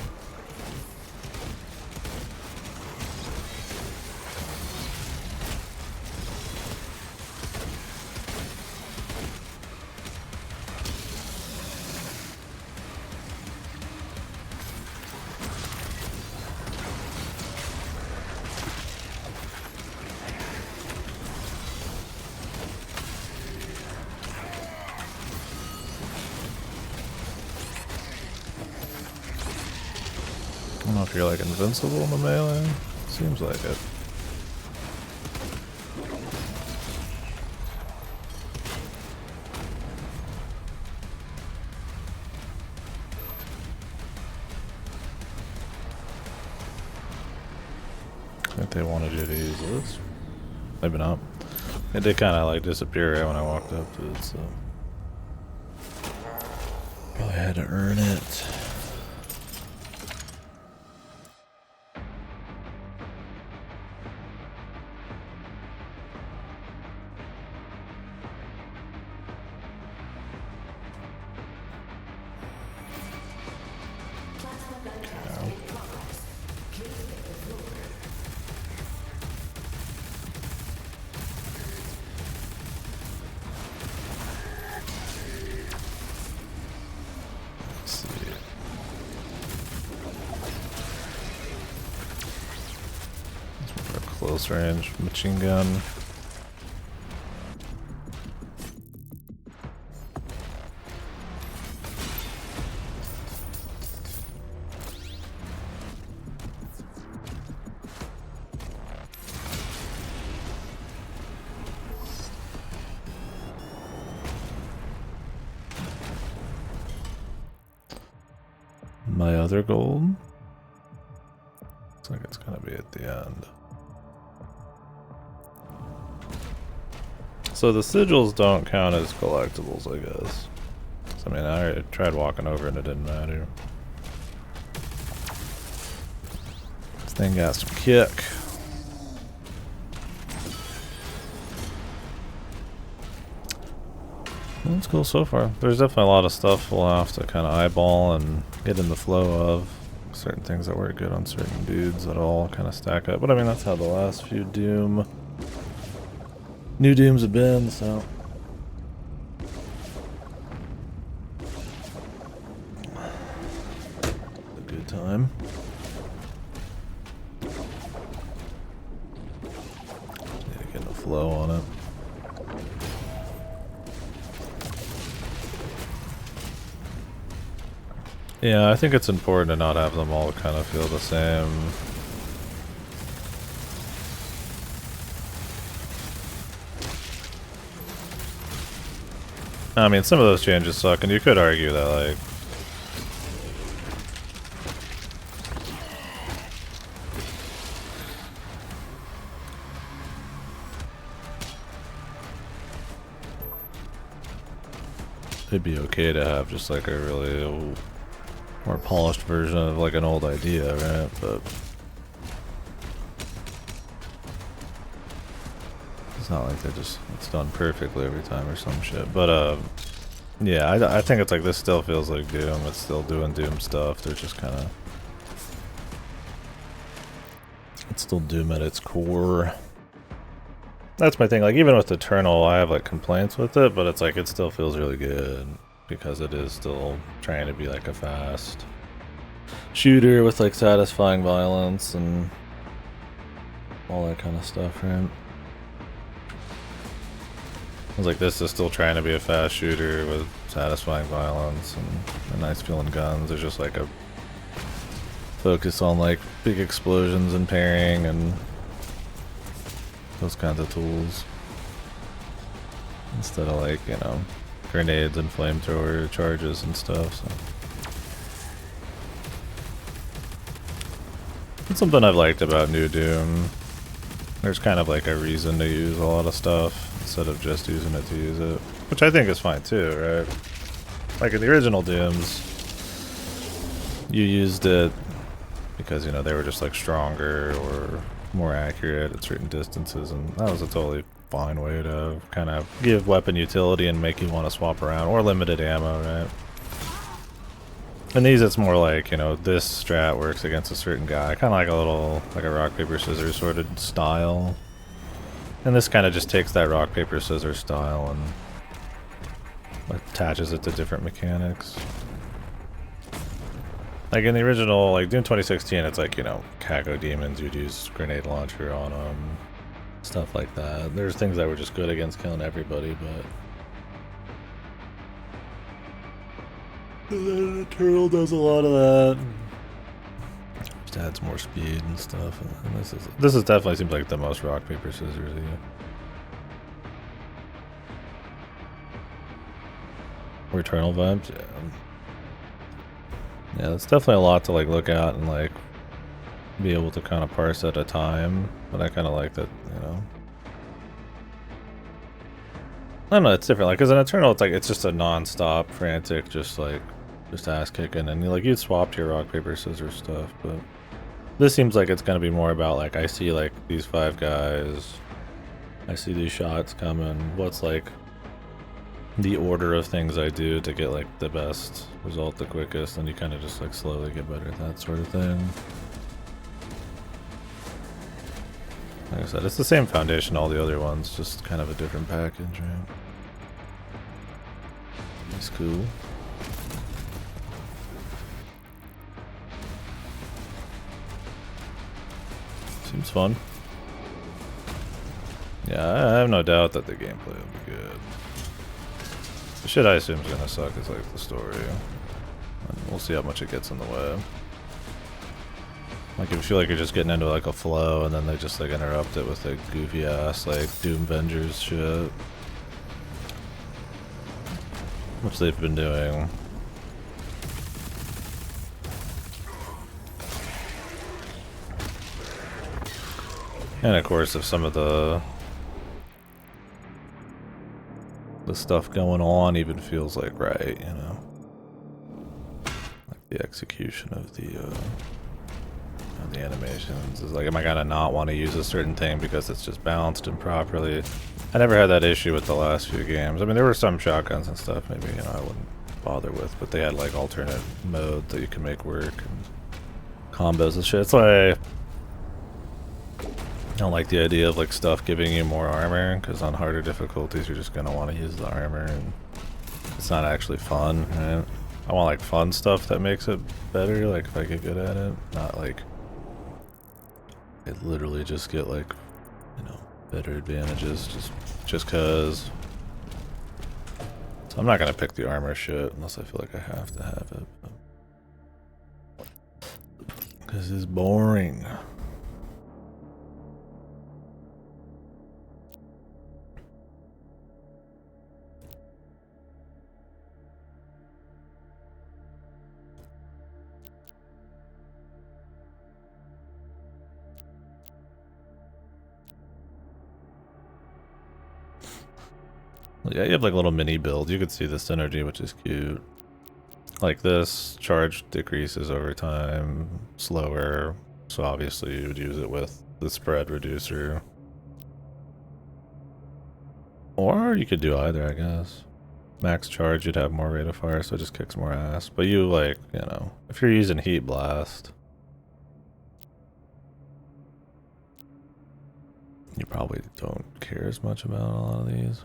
I don't know if you're like invincible in the melee. Seems like it. I think they wanted you to use this. Maybe not. It did kind of like disappear right when I walked up to it, so. Go ahead. had to earn it. Close range machine gun. My other gold? Looks like it's gonna be at the end. So the sigils don't count as collectibles, I guess. I mean, I tried walking over and it didn't matter. This thing got some kick. That's cool so far. There's definitely a lot of stuff we'll have to kind of eyeball and get in the flow of. Certain things that work good on certain dudes that all kind of stack up. But I mean, that's how the last few New Dooms have been, so. A good time. Yeah, getting a flow on it. Yeah, I think it's important to not have them all kind of feel the same. I mean, some of those changes suck, and you could argue that, like, it'd be okay to have just like a really more polished version of like an old idea, right? But it's not like it's done perfectly every time or some shit. But yeah, I think it's like this still feels like Doom. It's still doing Doom stuff. They're just kind of, it's still Doom at its core. That's my thing. Like even with Eternal, I have like complaints with it, but it's like it still feels really good because it is still trying to be like a fast shooter with like satisfying violence and all that kind of stuff, right? It's like this is still trying to be a fast shooter with satisfying violence and nice feeling guns. There's just like a focus on like big explosions and pairing and those kinds of tools instead of like, you know, grenades and flamethrower charges and stuff. So it's something I've liked about New Doom. There's kind of like a reason to use a lot of stuff instead of just using it to use it, which I think is fine too, right? Like in the original Dooms, you used it because, you know, they were just like stronger or more accurate at certain distances, and that was a totally fine way to kind of give weapon utility and make you want to swap around, or limited ammo, right? And these, it's more like, you know, this strat works against a certain guy, kind of like a little, like a rock, paper, scissors sort of style. And this kind of just takes that rock, paper, scissors style and attaches it to different mechanics. Like in the original, like Doom 2016, it's like, you know, Caco demons, you'd use grenade launcher on them, stuff like that. There's things that were just good against killing everybody, but and then Eternal does a lot of that. Just adds more speed and stuff. And this is definitely seems like the most rock, paper, scissors. Yeah. Or Eternal vibes, yeah. Yeah, it's definitely a lot to like look at and like be able to kind of parse at a time, but I kind of like that, you know. I don't know, it's different, like, because in Eternal, it's like, it's just a non-stop, frantic, just like just ass kicking, and like you'd swap to your rock paper scissors stuff, but this seems like it's gonna be more about like I see like these 5 guys, I see these shots coming. What's like the order of things I do to get like the best result the quickest, and you kind of just like slowly get better at that sort of thing. Like I said, it's the same foundation all the other ones, just kind of a different package, right? It's cool. Seems fun. Yeah, I have no doubt that the gameplay will be good. The shit I assume is gonna suck is like the story. And we'll see how much it gets in the way. Like if you feel like you're just getting into like a flow and then they just like interrupt it with like goofy ass like Doom Vengers shit. Which they've been doing. And of course if some of the stuff going on even feels like right, you know. Like the execution of the animations is like, am I gonna not want to use a certain thing because it's just balanced improperly? I never had that issue with the last few games. I mean, there were some shotguns and stuff maybe, you know, I wouldn't bother with, but they had like alternate modes that you can make work and combos and shit. It's like I don't like the idea of like stuff giving you more armor, because on harder difficulties you're just gonna want to use the armor and it's not actually fun, right? I want like fun stuff that makes it better, like if I get good at it, not like I literally just get like, you know, better advantages just cause. So I'm not gonna pick the armor shit unless I feel like I have to have it, because it's boring. Yeah, you have like little mini builds. You could see the synergy, which is cute. Like this, charge decreases over time, slower, so obviously you would use it with the spread reducer. Or you could do either, I guess. Max charge, you'd have more rate of fire, so it just kicks more ass. But you like, you know, if you're using Heat Blast, you probably don't care as much about a lot of these.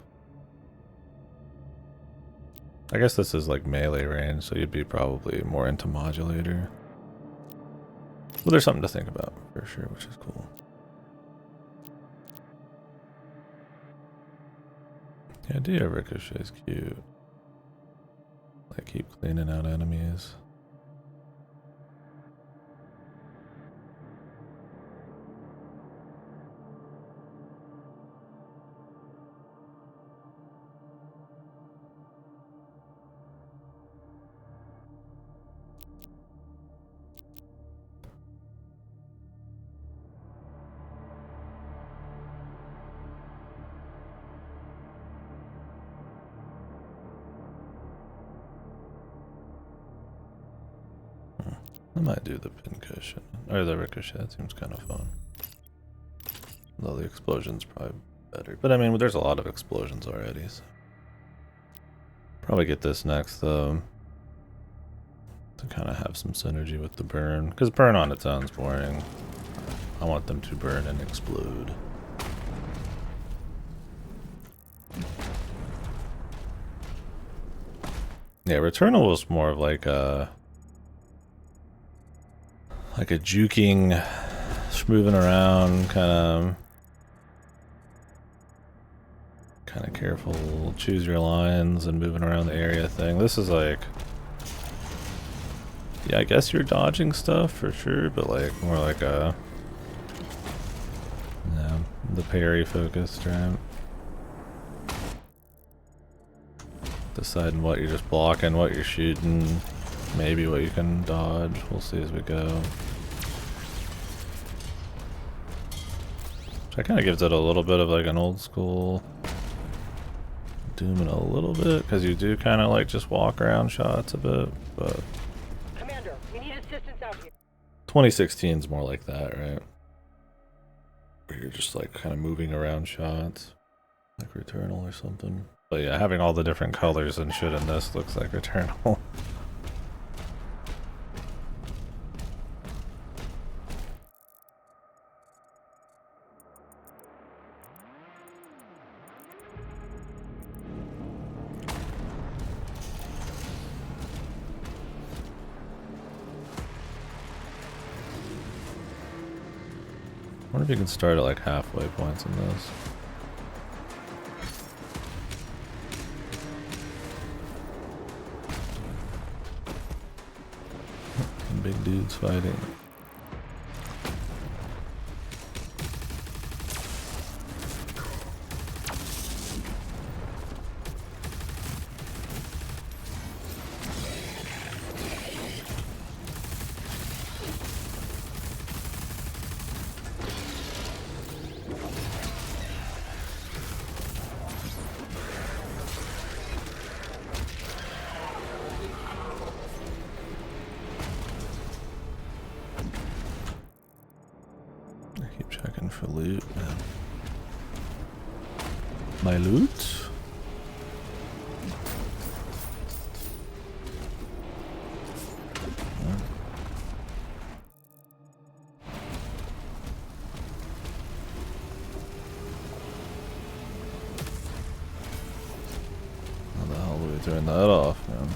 I guess this is like melee range, so you'd be probably more into modulator. But there's something to think about for sure, which is cool. The idea of Ricochet is cute. Like keep cleaning out enemies. I might do the pincushion, or the ricochet, that seems kind of fun. Though the explosion's probably better. But I mean, there's a lot of explosions already, so. Probably get this next, though. To kind of have some synergy with the burn. Because burn on its own is boring. I want them to burn and explode. Yeah, Returnal was more of like a juking, just moving around, kind of careful, choose your lines and moving around the area thing. This is like, yeah, I guess you're dodging stuff for sure, but like more like a, yeah, the parry focused, right? Deciding what you're just blocking, what you're shooting, maybe what you can dodge. We'll see as we go. That kind of gives it a little bit of like an old school Doom in a little bit, because you do kind of like just walk around shots a bit, but Commander, we need assistance out here. 2016 is more like that, right? Where you're just like kind of moving around shots, like Returnal or something. But yeah, having all the different colors and shit in this looks like Returnal. I wonder if you can start at like halfway points in this. Big dudes fighting. For loot, man. My loot? How the hell do we turn that off, man?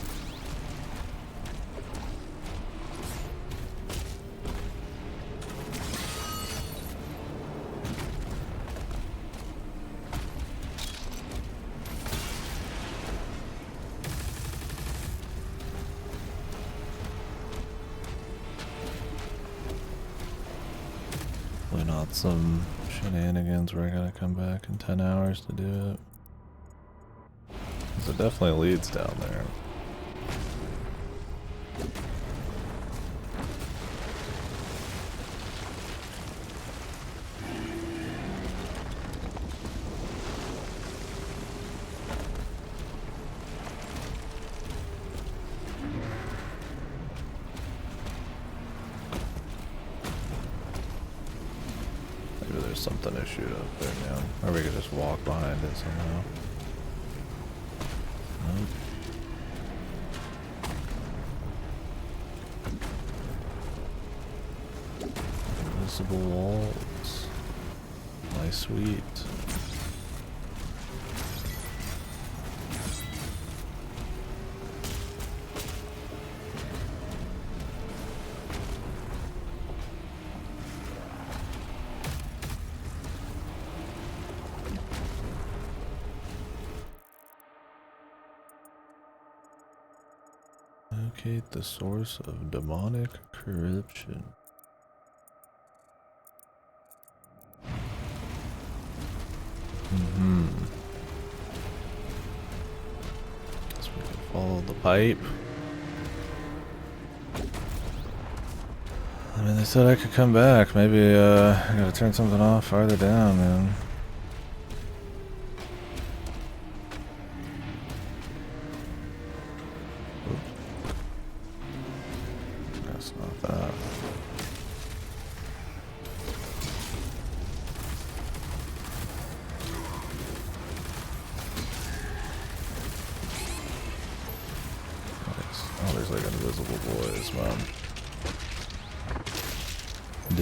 Not some shenanigans where I gotta come back in 10 hours to do it. 'Cause it definitely leads down there. Something to shoot up there now. Or we could just walk behind it somehow. Nope. Invisible walls. My sweet. Locate the source of demonic corruption. Guess we can follow the pipe. I mean, they said I could come back. Maybe I gotta turn something off farther down, man.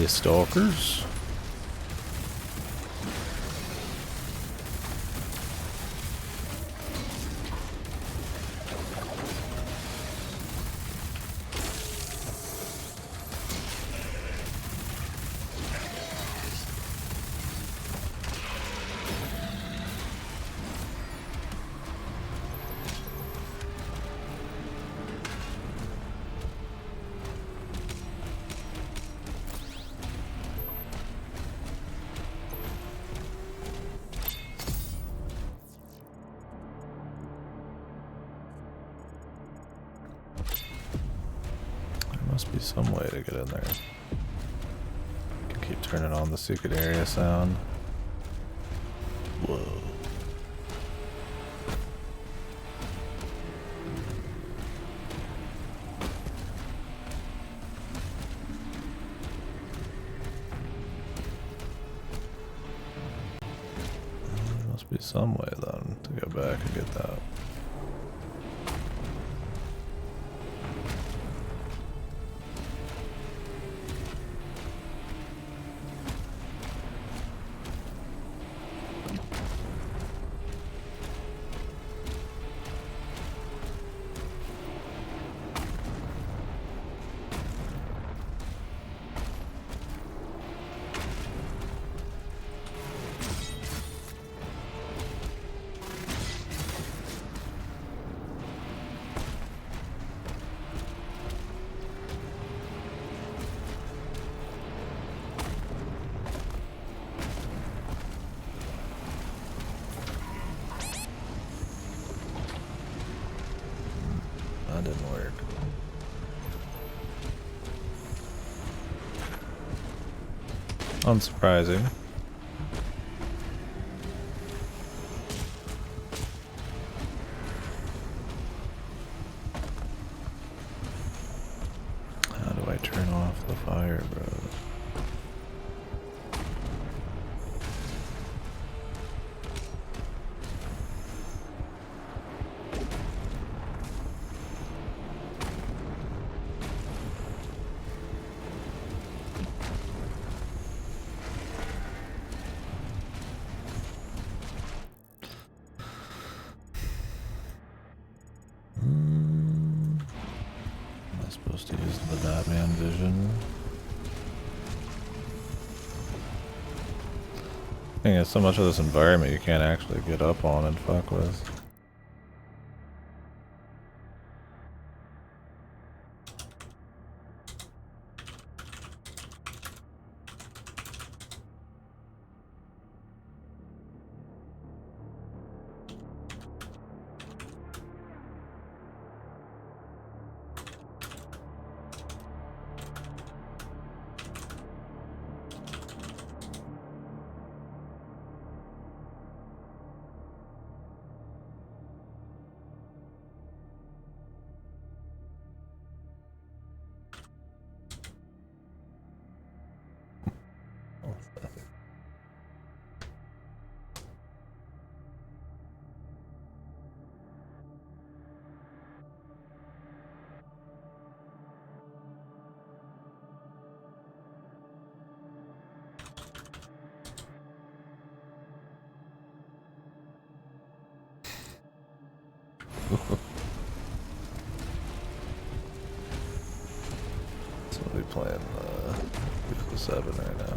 Stalkers. Must be some way to get in there. Can keep turning on the secret area sound. Whoa. Must be some way then to go back and get that. That didn't work. Unsurprising. How do I turn off the fire, bro? Supposed to use the Batman vision. I think it's so much of this environment you can't actually get up on and fuck with. So we'll be playing FIFA 7 right now.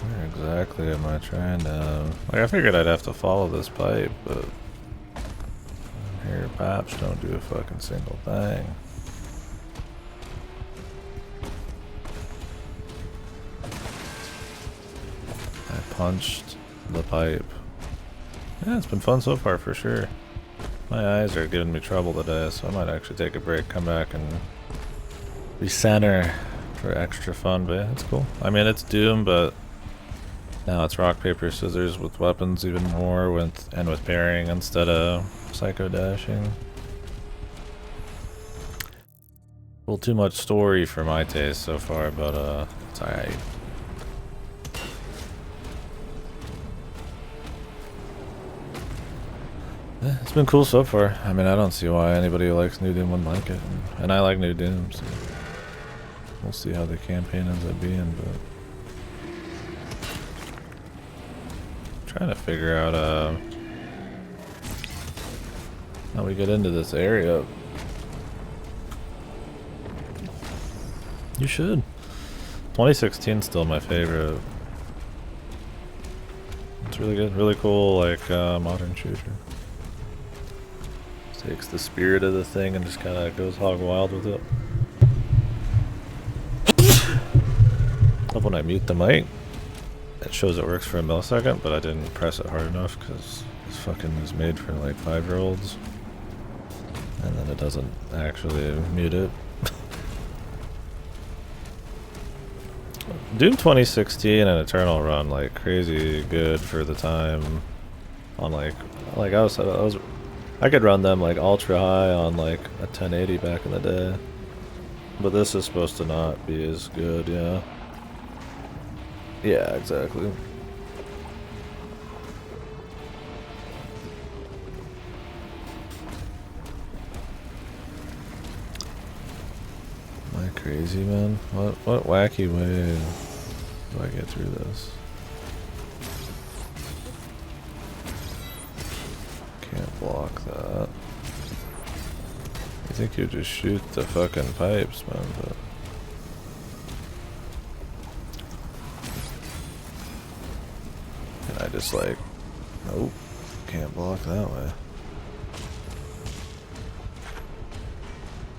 Where exactly am I trying to... Like, I figured I'd have to follow this pipe, but... Here, Paps don't do a fucking single thing. I punched the pipe. Yeah, it's been fun so far for sure. My eyes are giving me trouble today, so I might actually take a break, come back and recenter for extra fun, but yeah, it's cool. I mean, it's Doom, but now it's rock, paper, scissors with weapons even more, with parrying instead of psycho dashing. A little too much story for my taste so far, but it's alright. Yeah, it's been cool so far. I mean, I don't see why anybody who likes New Doom wouldn't like it. And I like New Doom, so we'll see how the campaign ends up being, but... I'm trying to figure out how we get into this area. You should. 2016 is still my favorite. It's really good, really cool, like modern shooter. Takes the spirit of the thing and just kind of goes hog wild with it. Love when I mute the mic. It shows it works for a millisecond, but I didn't press it hard enough because this fucking is made for like 5-year-olds. And then it doesn't actually mute it. Doom 2016 and Eternal run like crazy good for the time. On like I could run them like ultra high on like a 1080 back in the day. But this is supposed to not be as good, yeah. Yeah, exactly. Am I crazy, man? What wacky way do I get through this? Can't block that. You think you just shoot the fucking pipes, man, but... Can I just like... Nope. Can't block that way.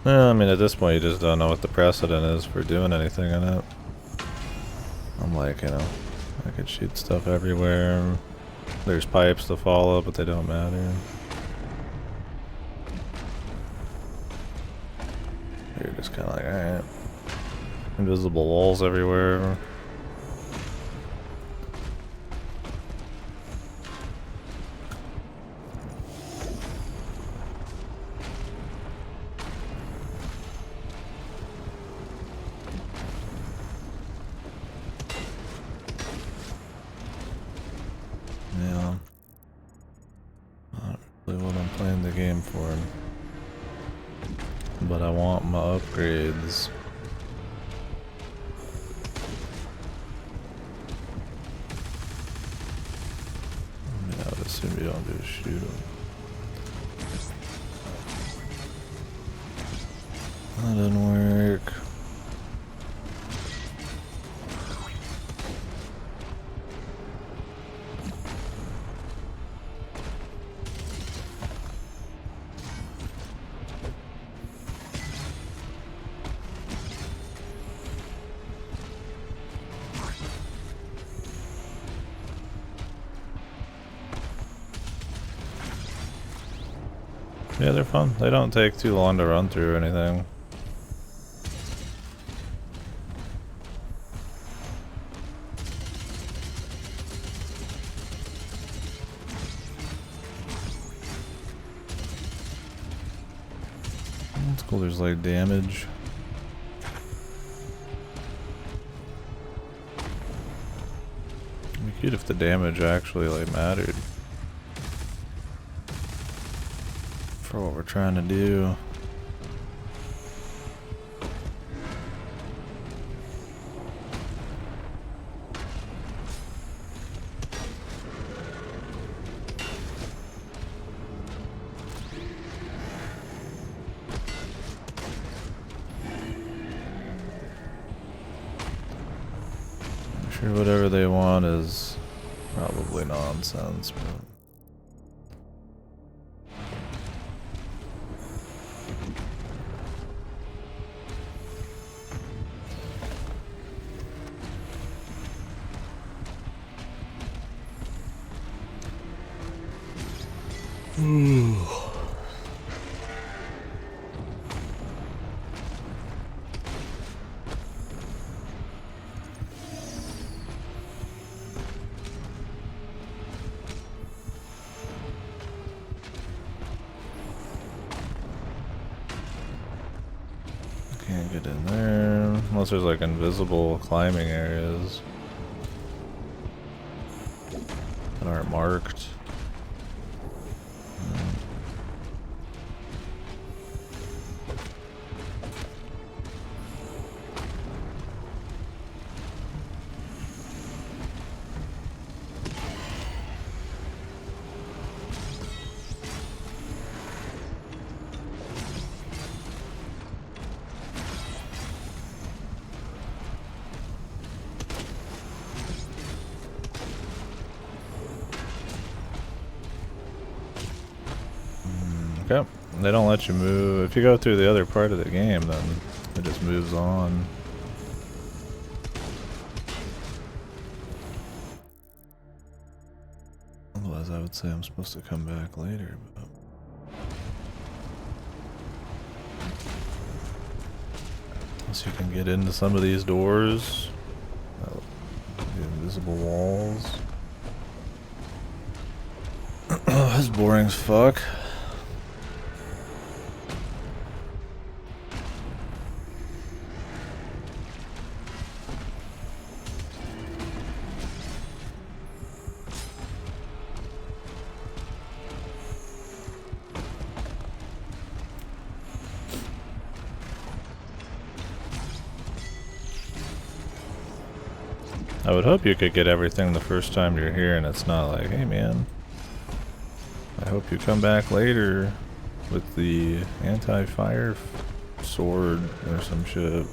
Well, I mean, at this point, you just don't know what the precedent is for doing anything in it. I'm like, you know, I could shoot stuff everywhere. There's pipes to follow, but they don't matter. You're just kind of like, alright. Invisible walls everywhere. Yeah. Not really what I'm playing the game for. But I want my upgrades. I mean, I would assume you don't do is shoot them. That didn't work. Yeah, they're fun. They don't take too long to run through or anything. It's cool, there's like damage. It'd be cute if the damage actually like mattered. For what we're trying to do. I'm sure whatever they want is probably nonsense, but can't get in there unless there's like invisible climbing areas that aren't marked. Okay, they don't let you move. If you go through the other part of the game, then it just moves on. Otherwise, I would say I'm supposed to come back later, but... Unless you can get into some of these doors. The invisible walls. That's boring as fuck. I would hope you could get everything the first time you're here and it's not like, hey man, I hope you come back later with the anti-fire sword or some shit.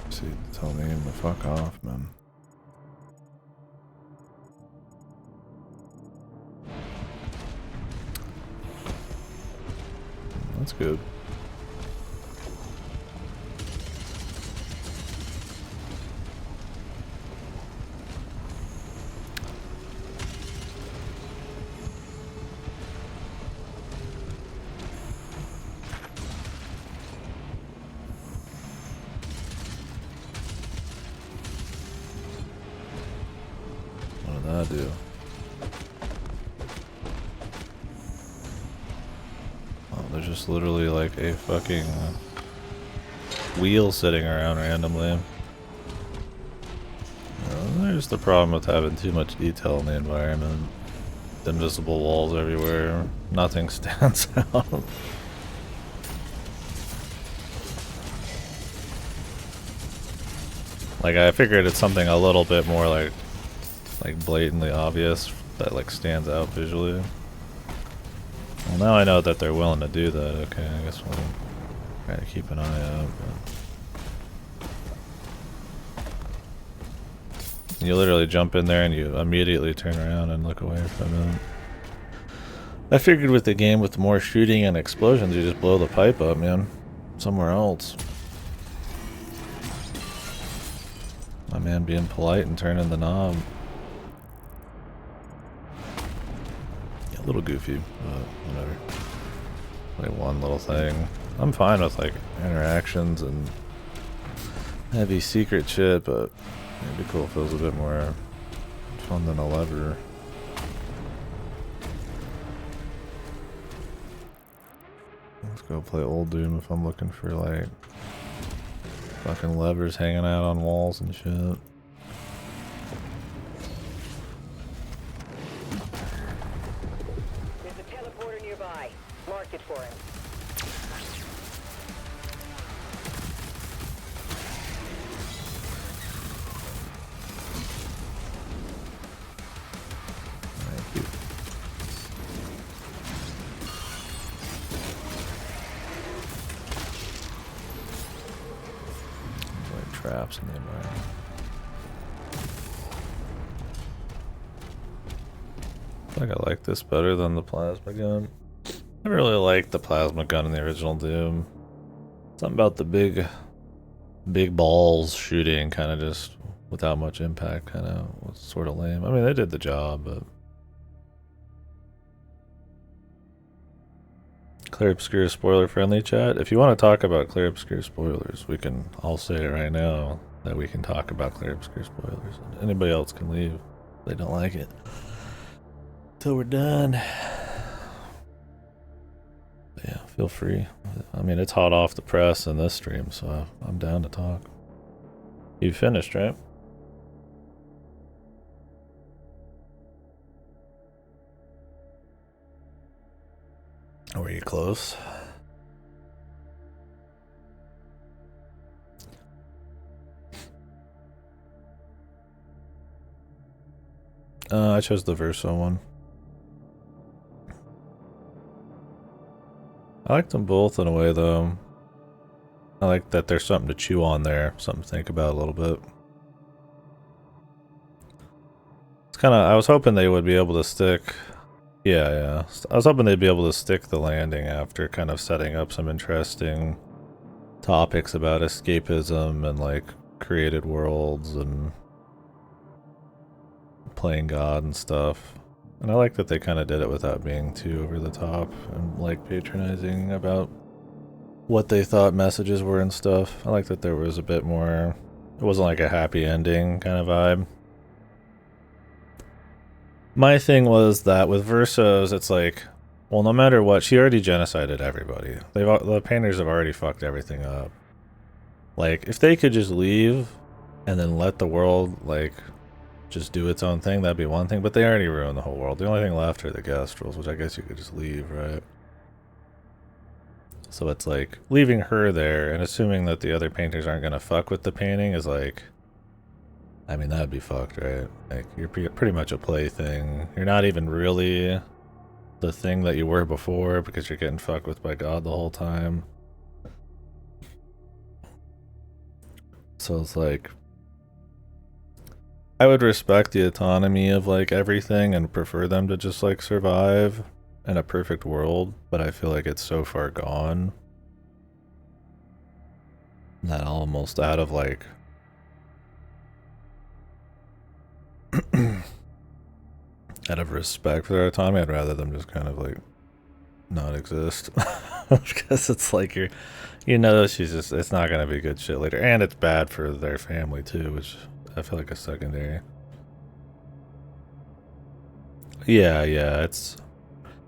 See, tell me to fuck off, man. That's good. What did that do? Oh, there's just literally like a fucking wheel sitting around randomly. There's the problem with having too much detail in the environment. Invisible walls everywhere. Nothing stands out. Like, I figured it's something a little bit more like blatantly obvious that like stands out visually. Well, now I know that they're willing to do that. Okay, I guess we'll try to keep an eye out. But you literally jump in there and you immediately turn around and look away from it. I figured with the game with more shooting and explosions, you just blow the pipe up, man. Somewhere else. My man being polite and turning the knob. A little goofy, but whatever. Like one little thing. I'm fine with like interactions and heavy secret shit, but it'd be cool if it was a bit more fun than a lever. Let's go play old Doom if I'm looking for like fucking levers hanging out on walls and shit. There's a teleporter nearby. Mark it for him. Thank you. Like traps in the environment. I think I like this better than the plasma gun. I really liked the plasma gun in the original Doom. Something about the big balls shooting kind of just without much impact kind of was sort of lame. I mean, they did the job, but... Clear Obscure spoiler friendly chat. If you want to talk about Clear Obscure spoilers, we can, I'll say it right now that we can talk about Clear Obscure spoilers. Anybody else can leave if they don't like it. Till we're done. But yeah, feel free. I mean, it's hot off the press in this stream, so I'm down to talk. You finished, right? Were you close? I chose the Verso one. I like them both in a way, though. I like that there's something to chew on there, something to think about a little bit. It's kind of, I was hoping they would be able to stick... Yeah. I was hoping they'd be able to stick the landing after kind of setting up some interesting topics about escapism and like created worlds and playing God and stuff. And I like that they kind of did it without being too over the top and like patronizing about what they thought messages were and stuff. I like that there was a bit more, it wasn't like a happy ending kind of vibe. My thing was that with Versos, it's like, well, no matter what, she already genocided everybody. The painters have already fucked everything up. Like, if they could just leave and then let the world, like, just do its own thing, that'd be one thing. But they already ruined the whole world. The only thing left are the Gastrals, which I guess you could just leave, right? So it's like leaving her there and assuming that the other painters aren't gonna fuck with the painting is like, I mean, that'd be fucked, right? Like, you're pretty much a plaything. You're not even really the thing that you were before because you're getting fucked with by God the whole time. So it's like, I would respect the autonomy of like everything and prefer them to just like survive in a perfect world, but I feel like it's so far gone that almost out of like out of respect for their autonomy, I'd rather them just kind of like not exist. Because it's like you know, she's just, it's not gonna be good shit later, and it's bad for their family too, which I feel like a secondary. Yeah, it's,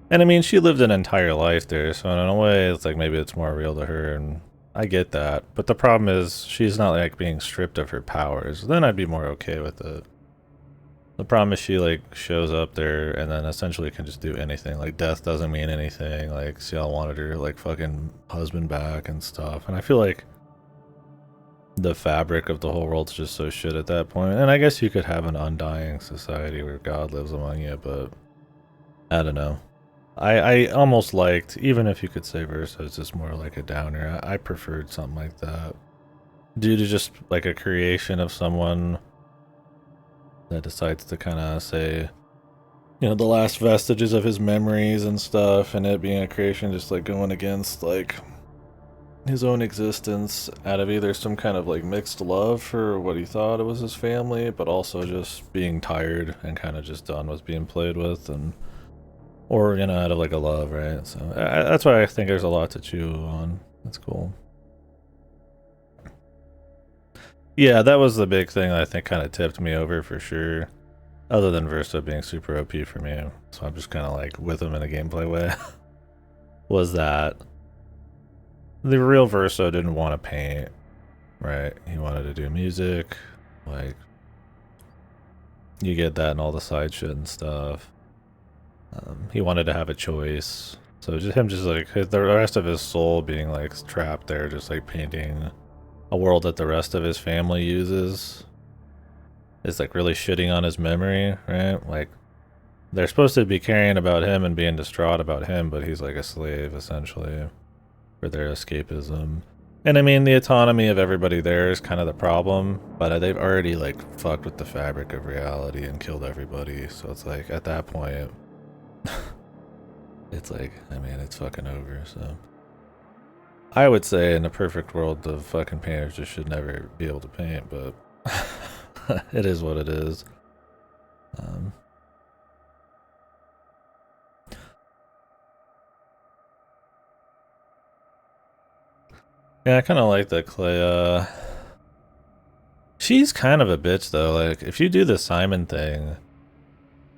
and I mean, she lived an entire life there, so in a way, it's like maybe it's more real to her, and I get that. But the problem is, she's not like being stripped of her powers. Then I'd be more okay with it. The problem is she like shows up there and then essentially can just do anything. Like death doesn't mean anything. Like Ciel wanted her like fucking husband back and stuff. And I feel like the fabric of the whole world's just so shit at that point. And I guess you could have an undying society where God lives among you, but I don't know. I almost liked, even if you could say Versa is just more like a downer, I preferred something like that. Due to just like a creation of someone that decides to kind of say, you know, the last vestiges of his memories and stuff, and it being a creation just like going against like his own existence out of either some kind of like mixed love for what he thought it was his family, but also just being tired and kind of just done with being played with, and or, you know, out of like a love, right? So that's why I think there's a lot to chew on. That's cool. Yeah, that was the big thing that I think kind of tipped me over for sure. Other than Versa being super OP for me, so I'm just kind of like with him in a gameplay way. Was that the real Versa didn't want to paint, right? He wanted to do music, like you get that in all the side shit and stuff. He wanted to have a choice, so just him, just like the rest of his soul being like trapped there, just like painting a world that the rest of his family uses, is like really shitting on his memory, right? Like they're supposed to be caring about him and being distraught about him, but he's like a slave essentially for their escapism. And I mean, the autonomy of everybody there is kind of the problem, but they've already like fucked with the fabric of reality and killed everybody, so it's like at that point it's like, I mean, it's fucking over. So I would say in a perfect world the fucking painters just should never be able to paint, but it is what it is. Yeah, I kind of like that Clea. She's kind of a bitch though. Like if you do the Simon thing,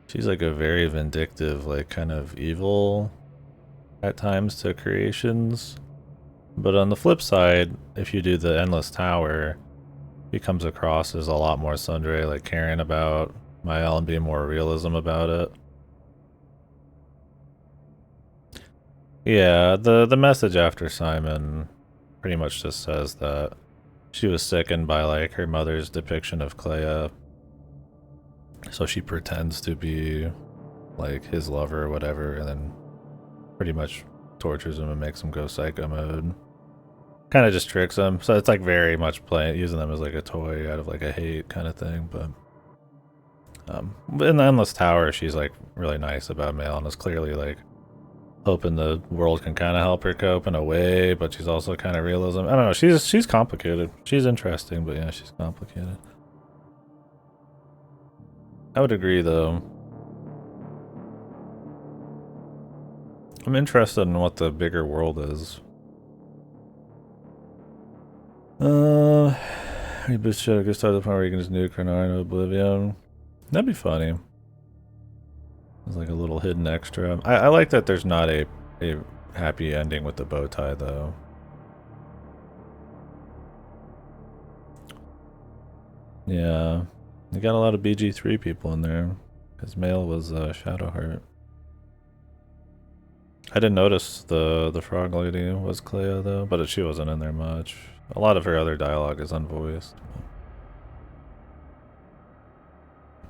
she's like a very vindictive, like kind of evil at times to creations. But on the flip side, if you do the Endless Tower, he comes across as a lot more Sundre, like caring about Mael and being more realism about it. Yeah, the message after Simon pretty much just says that she was sickened by like her mother's depiction of Clea. So she pretends to be like his lover or whatever, and then pretty much tortures him and makes him go psycho mode. Kind of just tricks him. So it's like very much using them as like a toy out of like a hate kind of thing. But in the Endless Tower, she's like really nice about Mael and is clearly like hoping the world can kind of help her cope in a way, but she's also kind of realism. I don't know. She's complicated. She's interesting, but yeah, she's complicated. I would agree, though. I'm interested in what the bigger world is. Maybe should I get started the point where you can just nuke Renard in Oblivion? That'd be funny. It's like a little hidden extra. I like that there's not a happy ending with the bow tie, though. Yeah. You got a lot of BG3 people in there. His male was Shadowheart. I didn't notice the frog lady was Clea though, but she wasn't in there much. A lot of her other dialogue is unvoiced.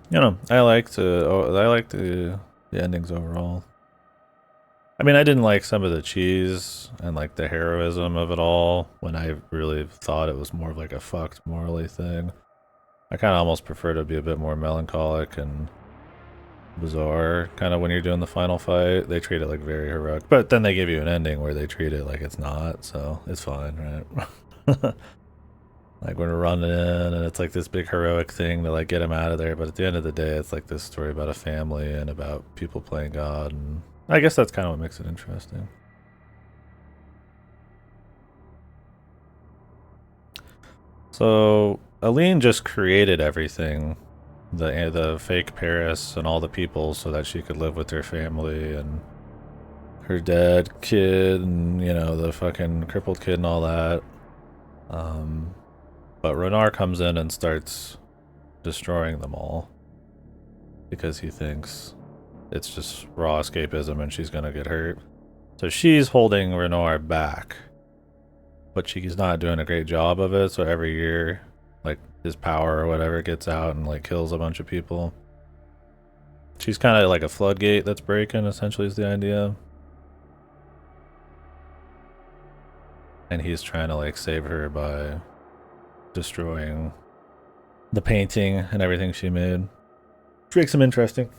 You know, I like the endings overall. I mean, I didn't like some of the cheese and like the heroism of it all when I really thought it was more of like a fucked morally thing. I kind of almost prefer to be a bit more melancholic and bizarre kind of when you're doing the final fight. They treat it like very heroic, but then they give you an ending where they treat it like it's not, so it's fine, right? Like when we're running in and it's like this big heroic thing to like get him out of there, but at the end of the day it's like this story about a family and about people playing God, and I guess that's kind of what makes it interesting. So Aline just created everything, the fake Paris and all the people, so that she could live with her family and her dead kid and, you know, the fucking crippled kid and all that. But Renard comes in and starts destroying them all because he thinks it's just raw escapism and she's gonna get hurt. So she's holding Renard back, but she's not doing a great job of it. So every year, like, his power or whatever gets out and like kills a bunch of people. She's kind of like a floodgate that's breaking, essentially, is the idea. And he's trying to like save her by destroying the painting and everything she made. Which makes him interesting.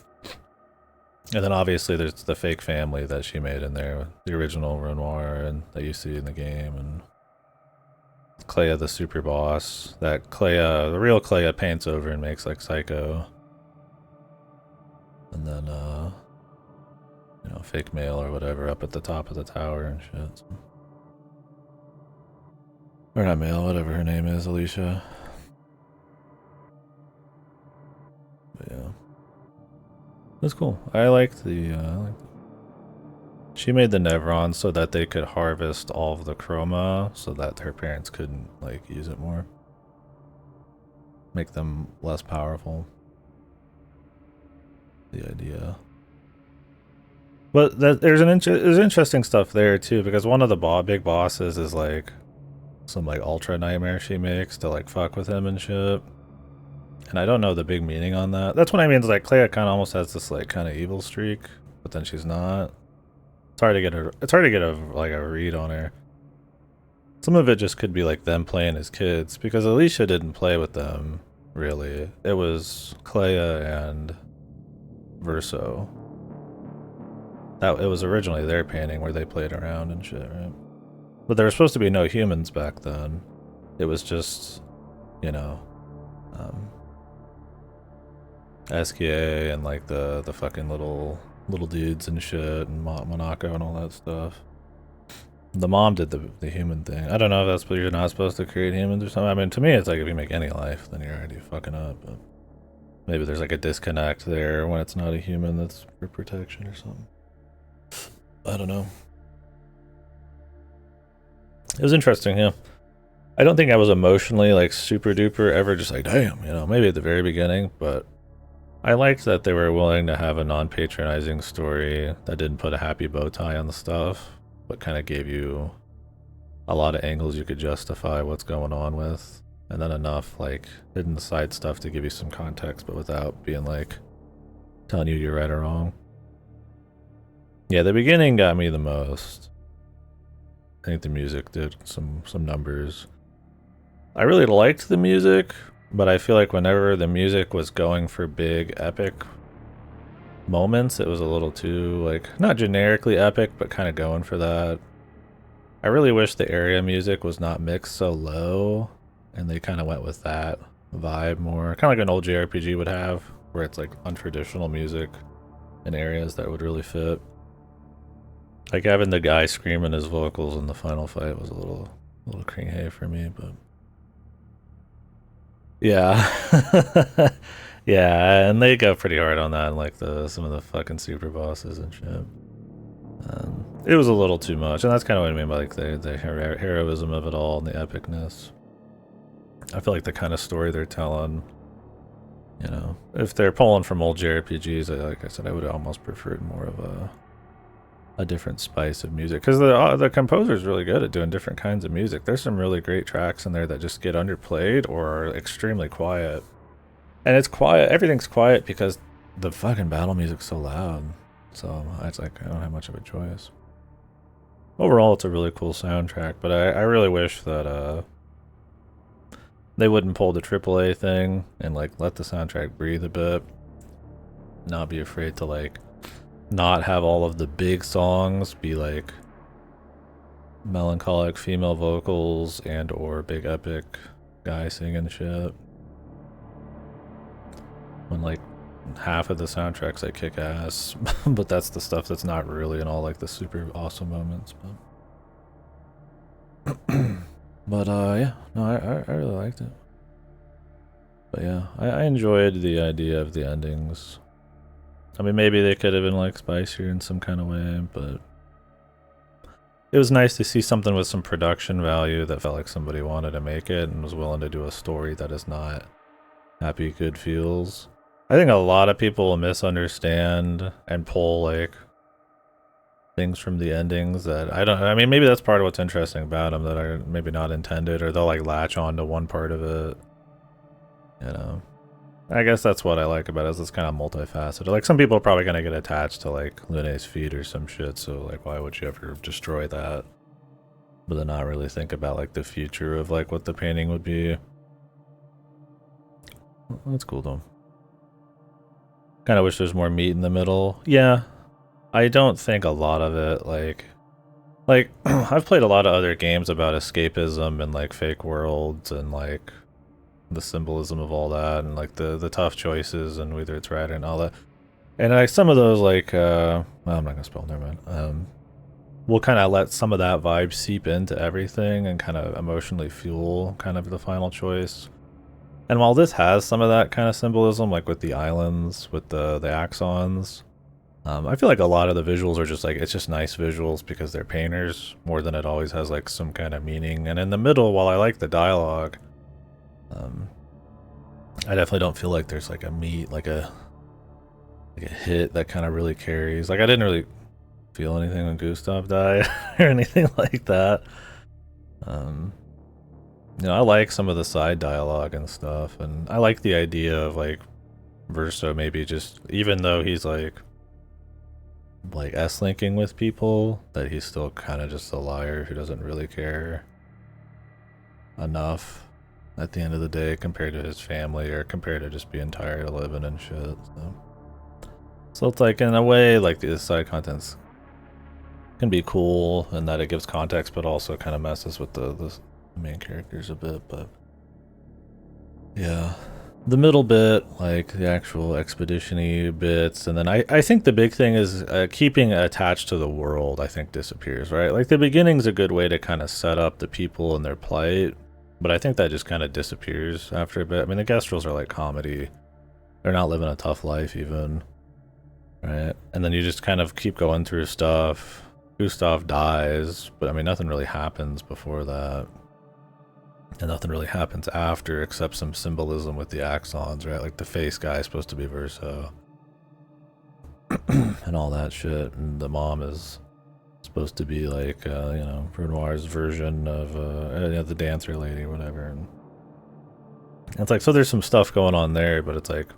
And then obviously there's the fake family that she made in there, the original Renoir and that you see in the game, and Clea the super boss that the real Clea paints over and makes like Psycho. And then you know, fake male or whatever up at the top of the tower and shit. So. Or not male, whatever her name is, Alicia. But yeah. That's cool. I liked she made the Nevron so that they could harvest all of the chroma so that her parents couldn't like use it more. Make them less powerful. The idea. But there's interesting stuff there too, because one of the big bosses is like some like ultra nightmare she makes to like fuck with him and shit. And I don't know the big meaning on that. That's what I mean. Is like Clea kind of almost has this like kind of evil streak, but then she's not. It's hard to get a read on her. Some of it just could be like them playing as kids, because Alicia didn't play with them really. It was Clea and Verso. It was originally their painting where they played around and shit, right? But there were supposed to be no humans back then. It was just, you know, SKA and like the fucking little dudes and shit, and Monaco and all that stuff. The mom did the human thing. I don't know if that's what you're not supposed to create humans or something. I mean, to me, it's like if you make any life, then you're already fucking up. But maybe there's like a disconnect there when it's not a human that's for protection or something. I don't know. It was interesting, yeah. I don't think I was emotionally like super duper ever just like, damn, you know, maybe at the very beginning, but I liked that they were willing to have a non-patronizing story that didn't put a happy bow tie on the stuff, but kind of gave you a lot of angles you could justify what's going on with, and then enough like hidden side stuff to give you some context, but without being like telling you you're right or wrong. Yeah, the beginning got me the most. I think the music did some numbers. I really liked the music, but I feel like whenever the music was going for big epic moments, it was a little too like not generically epic, but kind of going for that. I really wish the area music was not mixed so low, and they kind of went with that vibe more, kind of like an old JRPG would have, where it's like untraditional music in areas that would really fit. Like having the guy screaming his vocals in the final fight was a little cringe for me, but yeah. Yeah, and they go pretty hard on that in like some of the fucking super bosses and shit. It was a little too much, and that's kind of what I mean by like the heroism of it all and the epicness. I feel like the kind of story they're telling, you know, if they're pulling from old JRPGs, like I said, I would almost prefer more of a different spice of music, because the composer's really good at doing different kinds of music. There's some really great tracks in there that just get underplayed or are extremely quiet. And it's quiet, everything's quiet because the fucking battle music's so loud. So it's like, I don't have much of a choice. Overall, it's a really cool soundtrack, but I really wish that they wouldn't pull the AAA thing and like let the soundtrack breathe a bit. Not be afraid to like not have all of the big songs be like melancholic female vocals and or big epic guy singing shit. When like half of the soundtracks like kick ass, but that's the stuff that's not really in all like the super awesome moments. But yeah, no, I really liked it. But yeah, I enjoyed the idea of the endings. I mean, maybe they could have been like spicier in some kind of way, but it was nice to see something with some production value that felt like somebody wanted to make it and was willing to do a story that is not happy good feels. I think a lot of people will misunderstand and pull like things from the endings that I mean, maybe that's part of what's interesting about them that are maybe not intended, or they'll like latch on to one part of it, you know. I guess that's what I like about it, is it's kind of multifaceted. Like, some people are probably gonna get attached to like Lune's feet or some shit, so like, why would you ever destroy that? But then not really think about like the future of like what the painting would be. That's cool though. Kind of wish there's more meat in the middle. Yeah, I don't think a lot of it like I've played a lot of other games about escapism and like fake worlds and like the symbolism of all that and like the tough choices and whether it's right and all that. And like some of those like well, I'm not gonna spell, never mind. We'll kind of let some of that vibe seep into everything and kind of emotionally fuel kind of the final choice. And while this has some of that kind of symbolism, like with the islands, with the axons, I feel like a lot of the visuals are just like, it's just nice visuals because they're painters more than it always has like some kind of meaning. And in the middle, while I like the dialogue, I definitely don't feel like there's like a meat, like a hit that kind of really carries. Like, I didn't really feel anything when Gustav died or anything like that. You know, I like some of the side dialogue and stuff, and I like the idea of like Verso maybe just, even though he's like S-linking with people, that he's still kind of just a liar who doesn't really care enough at the end of the day compared to his family or compared to just being tired of living and shit. So it's like, in a way, like the side contents can be cool in that it gives context, but also kind of messes with the main characters a bit. But yeah, the middle bit, like the actual expedition-y bits, and then I think the big thing is keeping attached to the world, I think, disappears, right? Like, the beginning's a good way to kind of set up the people and their plight, but I think that just kind of disappears after a bit. I mean, the Gestrels are like comedy. They're not living a tough life even, right? And then you just kind of keep going through stuff. Gustav dies, but I mean, nothing really happens before that. And nothing really happens after except some symbolism with the axons, right? Like the face guy is supposed to be Verso. And all that shit. And the mom is supposed to be like, you know, Renoir's version of the dancer lady or whatever. And it's like, so there's some stuff going on there, but it's like,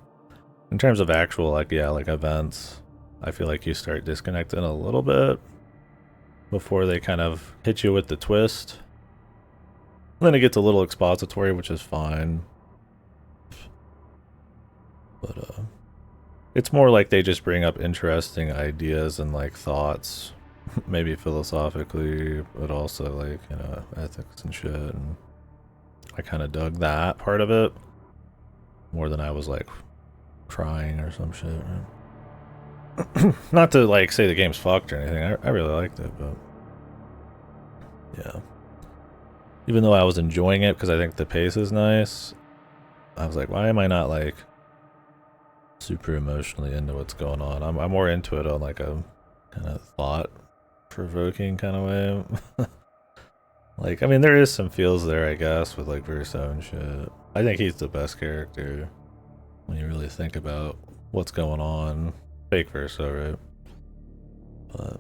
in terms of actual, like, yeah, like events, I feel like you start disconnecting a little bit before they kind of hit you with the twist. And then it gets a little expository, which is fine. But it's more like they just bring up interesting ideas and like thoughts, maybe philosophically, but also like, you know, ethics and shit. And I kind of dug that part of it more than I was like crying or some shit. Right? Not to like say the game's fucked or anything. I really liked it, but yeah. Even though I was enjoying it because I think the pace is nice, I was like, why am I not like super emotionally into what's going on? I'm more into it on like a kind of thought-provoking kind of way. Like, I mean, there is some feels there, I guess, with like Verso and shit. I think he's the best character when you really think about what's going on. Fake Verso, right? But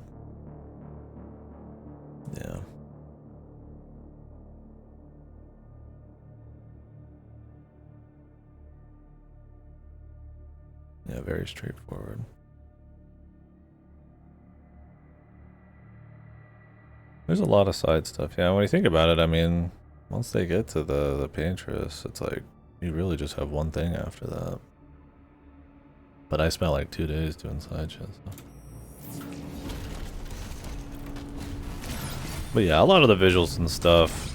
Yeah, very straightforward. There's a lot of side stuff. Yeah, when you think about it, I mean, once they get to the Paintress, it's like you really just have one thing after that. But I spent like 2 days doing side shit. So. But yeah, a lot of the visuals and stuff.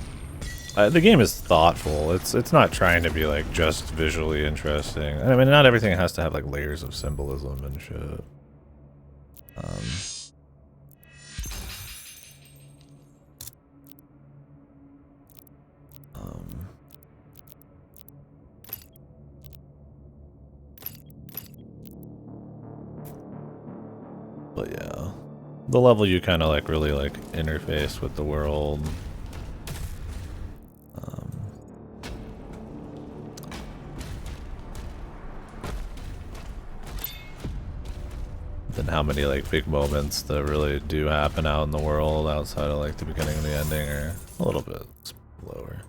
The game is thoughtful. It's not trying to be like just visually interesting. I mean, not everything has to have like layers of symbolism and shit. But yeah, the level you kind of like really like interface with the world. Then how many like big moments that really do happen out in the world outside of like the beginning and the ending are a little bit lower.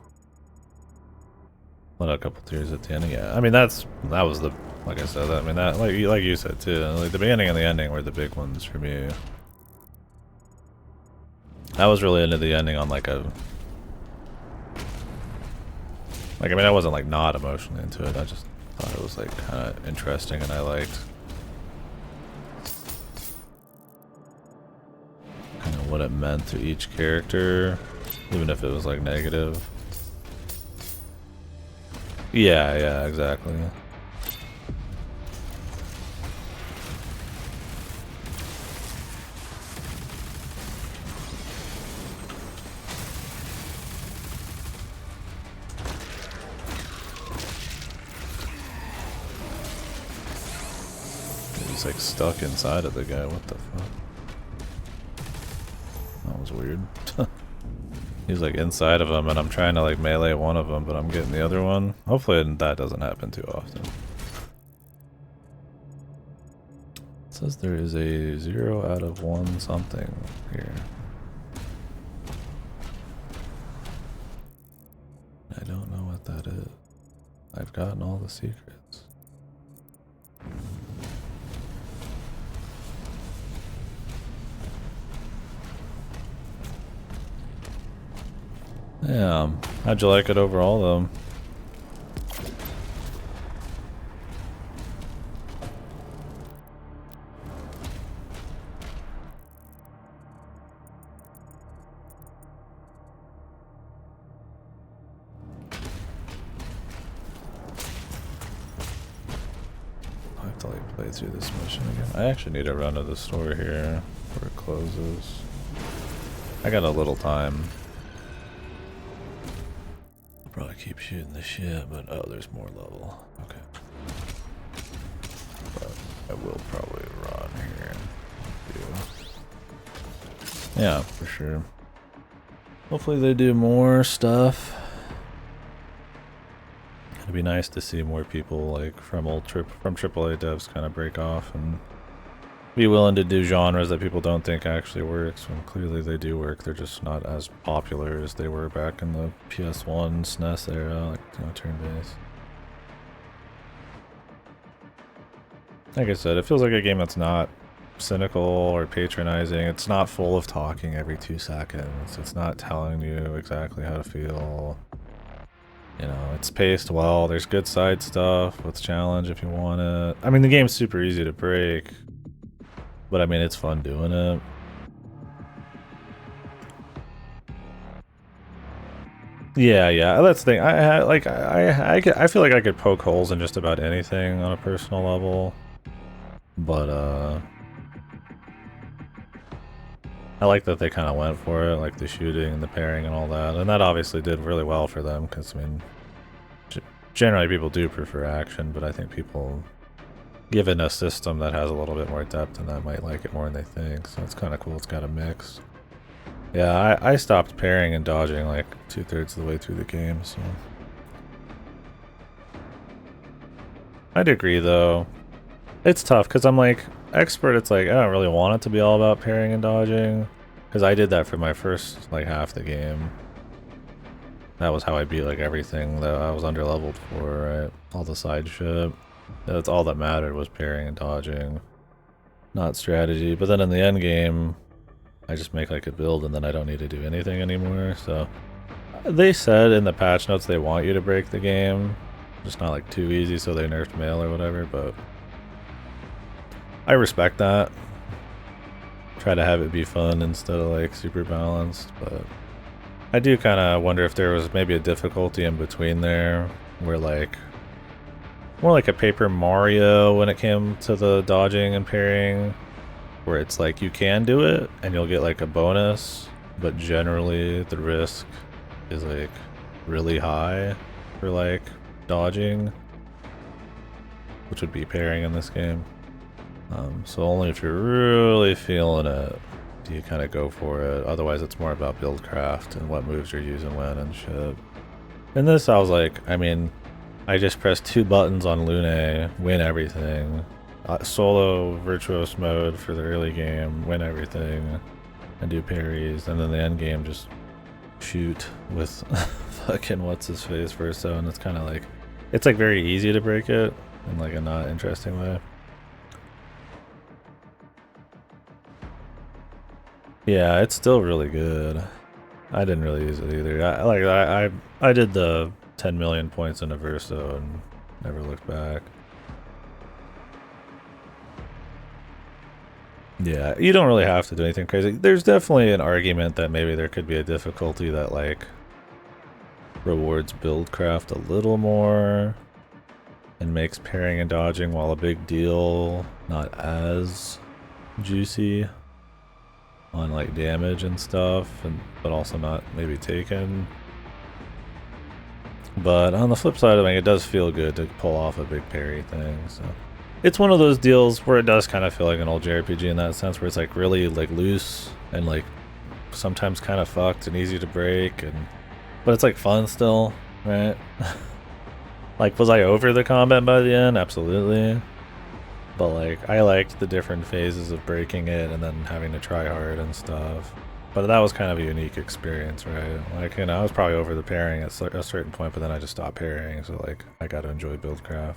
But a couple tears at the ending. Yeah, I mean that was the, like I said, I mean that like you said too, like the beginning and the ending were the big ones for me. I was really into the ending on like a I mean I wasn't like not emotionally into it, I just thought it was like kind of interesting and I liked kind of what it meant to each character, even if it was like negative. Yeah, exactly. He's like stuck inside of the guy, what the fuck? That was weird. He's like inside of him and I'm trying to like melee one of them, but I'm getting the other one. Hopefully that doesn't happen too often. It says there is a 0 out of 1 something here. I don't know what that is. I've gotten all the secrets. Yeah, how'd you like it overall though? I have to like play through this mission again. I actually need to run to the store here before it closes. I got a little time. Probably keep shooting the shit, but oh, there's more level. Okay. But I will probably run here. Yeah, for sure. Hopefully they do more stuff. It'd be nice to see more people like from AAA devs kind of break off and be willing to do genres that people don't think actually works when clearly they do work. They're just not as popular as they were back in the PS1 SNES era, like, you know, turn-based. Like I said, it feels like a game that's not cynical or patronizing. It's not full of talking every 2 seconds. It's not telling you exactly how to feel. You know, it's paced well. There's good side stuff. Let's challenge if you want it. I mean, the game's super easy to break. But I mean, it's fun doing it. Yeah, that's the thing. I feel like I could poke holes in just about anything on a personal level. But I like that they kind of went for it, like the shooting and the pairing and all that. And that obviously did really well for them, because I mean, generally people do prefer action, but I think people, given a system that has a little bit more depth and that, might like it more than they think. So it's kind of cool. It's got a mix. Yeah, I stopped parrying and dodging like 2/3 of the way through the game, so. I'd agree though. It's tough because I'm like, expert, it's like, I don't really want it to be all about parrying and dodging. Because I did that for my first like half the game. That was how I beat like everything that I was underleveled for, right? All the side shit. That's all that mattered, was parrying and dodging, not strategy. But then in the end game, I just make like a build and then I don't need to do anything anymore. So they said in the patch notes they want you to break the game, just not like too easy, so they nerfed mail or whatever. But I respect that. Try to have it be fun instead of like super balanced. But I do kind of wonder if there was maybe a difficulty in between there, where like more like a Paper Mario when it came to the dodging and parrying, where it's like you can do it and you'll get like a bonus, but generally the risk is like really high for like dodging, which would be parrying in this game. So only if you're really feeling it do you kind of go for it. Otherwise it's more about build craft and what moves you're using when and shit. In this I was like, I mean, I just press 2 buttons on Lune, win everything. Solo virtuos mode for the early game, win everything, and do parries, and then the end game just shoot with fucking what's his face Verso, and it's kind of like, it's like very easy to break it in like a not interesting way. Yeah, it's still really good. I didn't really use it either. I did the 10 million points in a Verso and never looked back. Yeah, you don't really have to do anything crazy. There's definitely an argument that maybe there could be a difficulty that like rewards build craft a little more and makes parrying and dodging, while a big deal, not as juicy on like damage and stuff, and but also not maybe taken. But on the flip side of it, it does feel good to pull off a big parry thing. So it's one of those deals where it does kind of feel like an old JRPG in that sense, where it's like really like loose and like sometimes kind of fucked and easy to break, and but it's like fun still, right? Like, was I over the combat by the end? Absolutely. But like, I liked the different phases of breaking it and then having to try hard and stuff. But that was kind of a unique experience, right? Like, you know, I was probably over the parrying at a certain point, but then I just stopped parrying, so like, I got to enjoy buildcraft.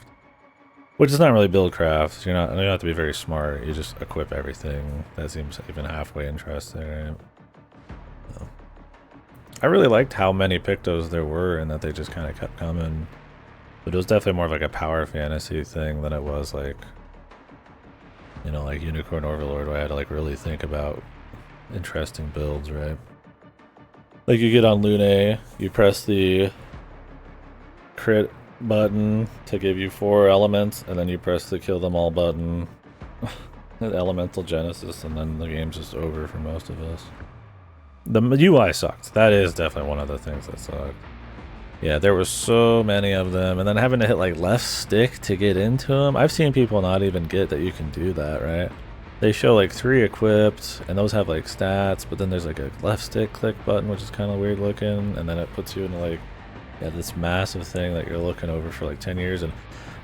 Which is not really buildcraft. You don't have to be very smart. You just equip everything. That seems even halfway interesting, right? So, I really liked how many Pictos there were and that they just kind of kept coming. But it was definitely more of like a power fantasy thing than it was like, you know, like Unicorn Overlord, where I had to like really think about interesting builds, right? Like you get on Lune, you press the crit button to give you 4 elements, and then you press the kill them all button, Elemental Genesis, and then the game's just over for most of us. The UI sucked. That is definitely one of the things that sucked. Yeah, there were so many of them, and then having to hit like left stick to get into them. I've seen people not even get that you can do that, right? They show like 3 equipped, and those have like stats, but then there's like a left stick click button, which is kind of weird looking, and then it puts you into like, yeah, this massive thing that you're looking over for like 10 years. And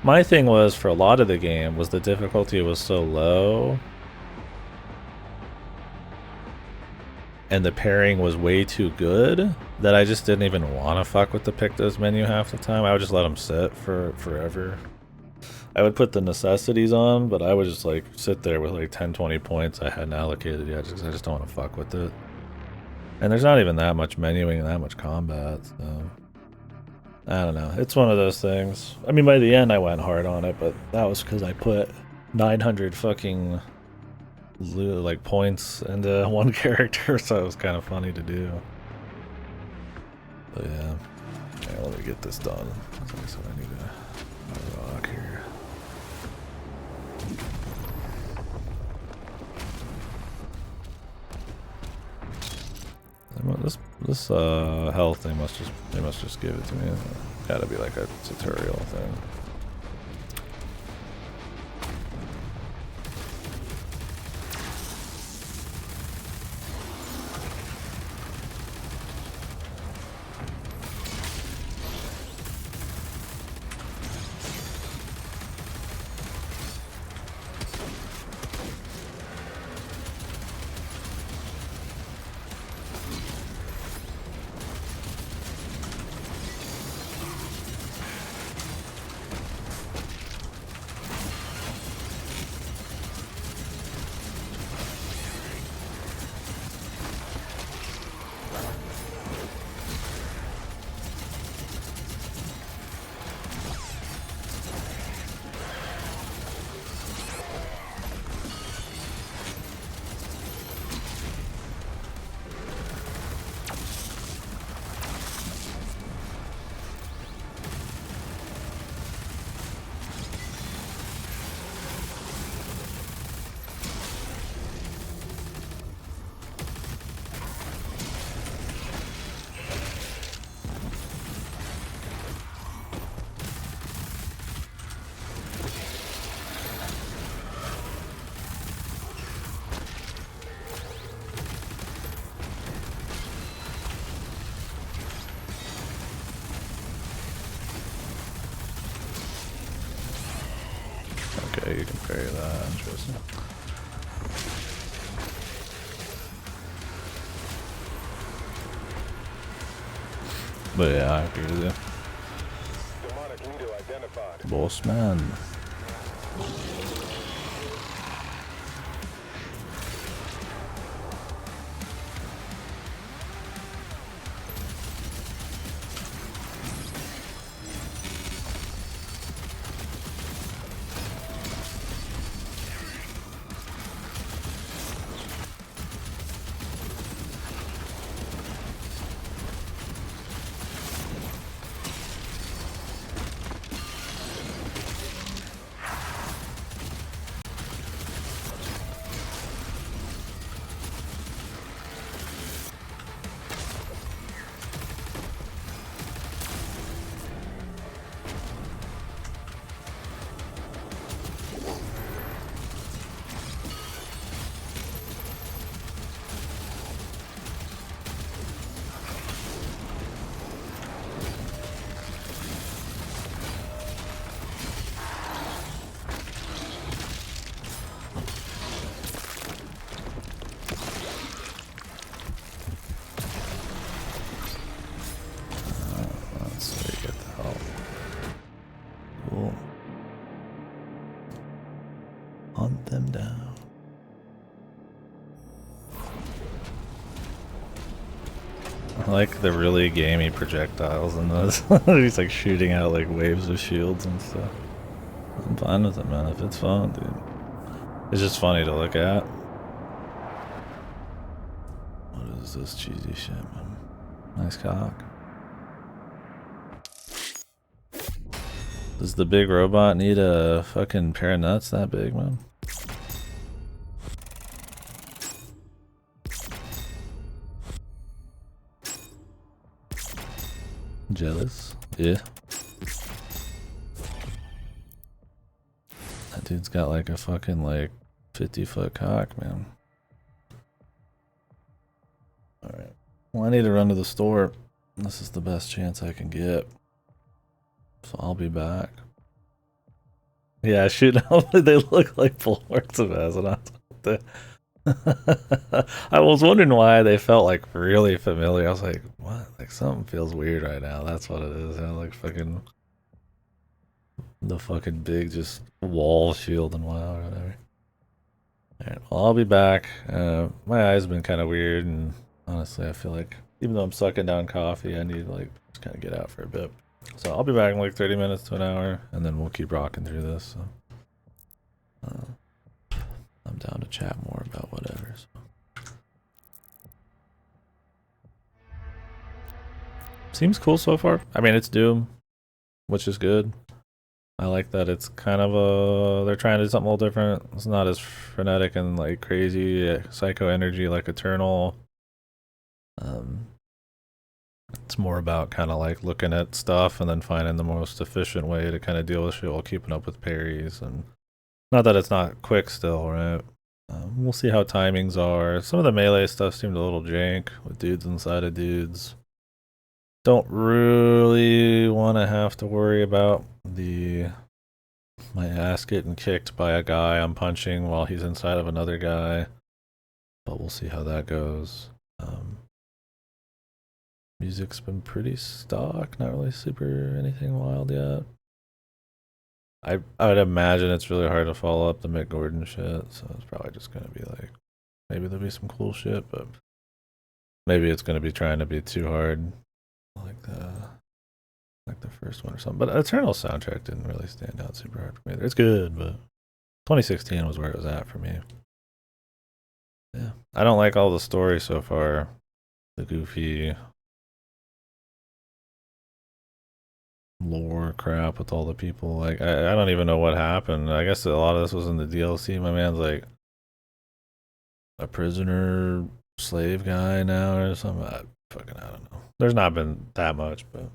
my thing was, for a lot of the game, was the difficulty was so low, and the pairing was way too good, that I just didn't even want to fuck with the Pictos menu half the time. I would just let them sit for forever. I would put the necessities on, but I would just like sit there with like 10-20 points I hadn't allocated yet, because I just don't want to fuck with it. And there's not even that much menuing and that much combat, so I don't know. It's one of those things. I mean, by the end I went hard on it, but that was because I put 900 fucking like points into one character, so it was kind of funny to do. But yeah, okay, let me get this done. So I need a rock here. This health they must just give it to me. Gotta be like a tutorial thing. Okay, you can parry that. Interesting. But yeah, I agree with you. Demonic leader identified. Boss man. Hunt them down. I like the really gamey projectiles in this. He's like shooting out like waves of shields and stuff. I'm fine with it, man. If it's fun, dude. It's just funny to look at. What is this cheesy shit, man? Nice cock. Does the big robot need a fucking pair of nuts that big, man? Jealous? Yeah. That dude's got like a fucking like 50-foot cock, man. Alright. Well, I need to run to the store. This is the best chance I can get. So I'll be back. Yeah, shoot, they look like bulwarks of Azeroth. I was wondering why they felt like really familiar. I was like, what? Like something feels weird right now. That's what it is. Like fucking the fucking big just wall shield and WoW or whatever. Alright, well, I'll be back. My eyes have been kind of weird, and honestly, I feel like even though I'm sucking down coffee, I need to like just kind of get out for a bit. So I'll be back in like 30 minutes to an hour, and then we'll keep rocking through this. So, I'm down to chat more about whatever. So. Seems cool so far. I mean, it's Doom, which is good. I like that it's kind of they're trying to do something a little different. It's not as frenetic and like crazy psycho energy like Eternal. It's more about kind of like looking at stuff and then finding the most efficient way to kind of deal with shit while keeping up with parries. And not that it's not quick still, right? We'll see how timings are. Some of the melee stuff seemed a little jank with dudes inside of dudes. Don't really want to have to worry about my ass getting kicked by a guy I'm punching while he's inside of another guy. But we'll see how that goes. Music's been pretty stock, not really super anything wild yet. I would imagine it's really hard to follow up the Mick Gordon shit, so it's probably just gonna be like, maybe there'll be some cool shit, but maybe it's gonna be trying to be too hard, like the first one or something. But Eternal soundtrack didn't really stand out super hard for me either. It's good, but 2016 was where it was at for me. Yeah, I don't like all the story so far. The goofy lore crap with all the people. Like I don't even know what happened. I guess a lot of this was in the DLC. My man's like a prisoner slave guy now or something. I don't know. There's not been that much, but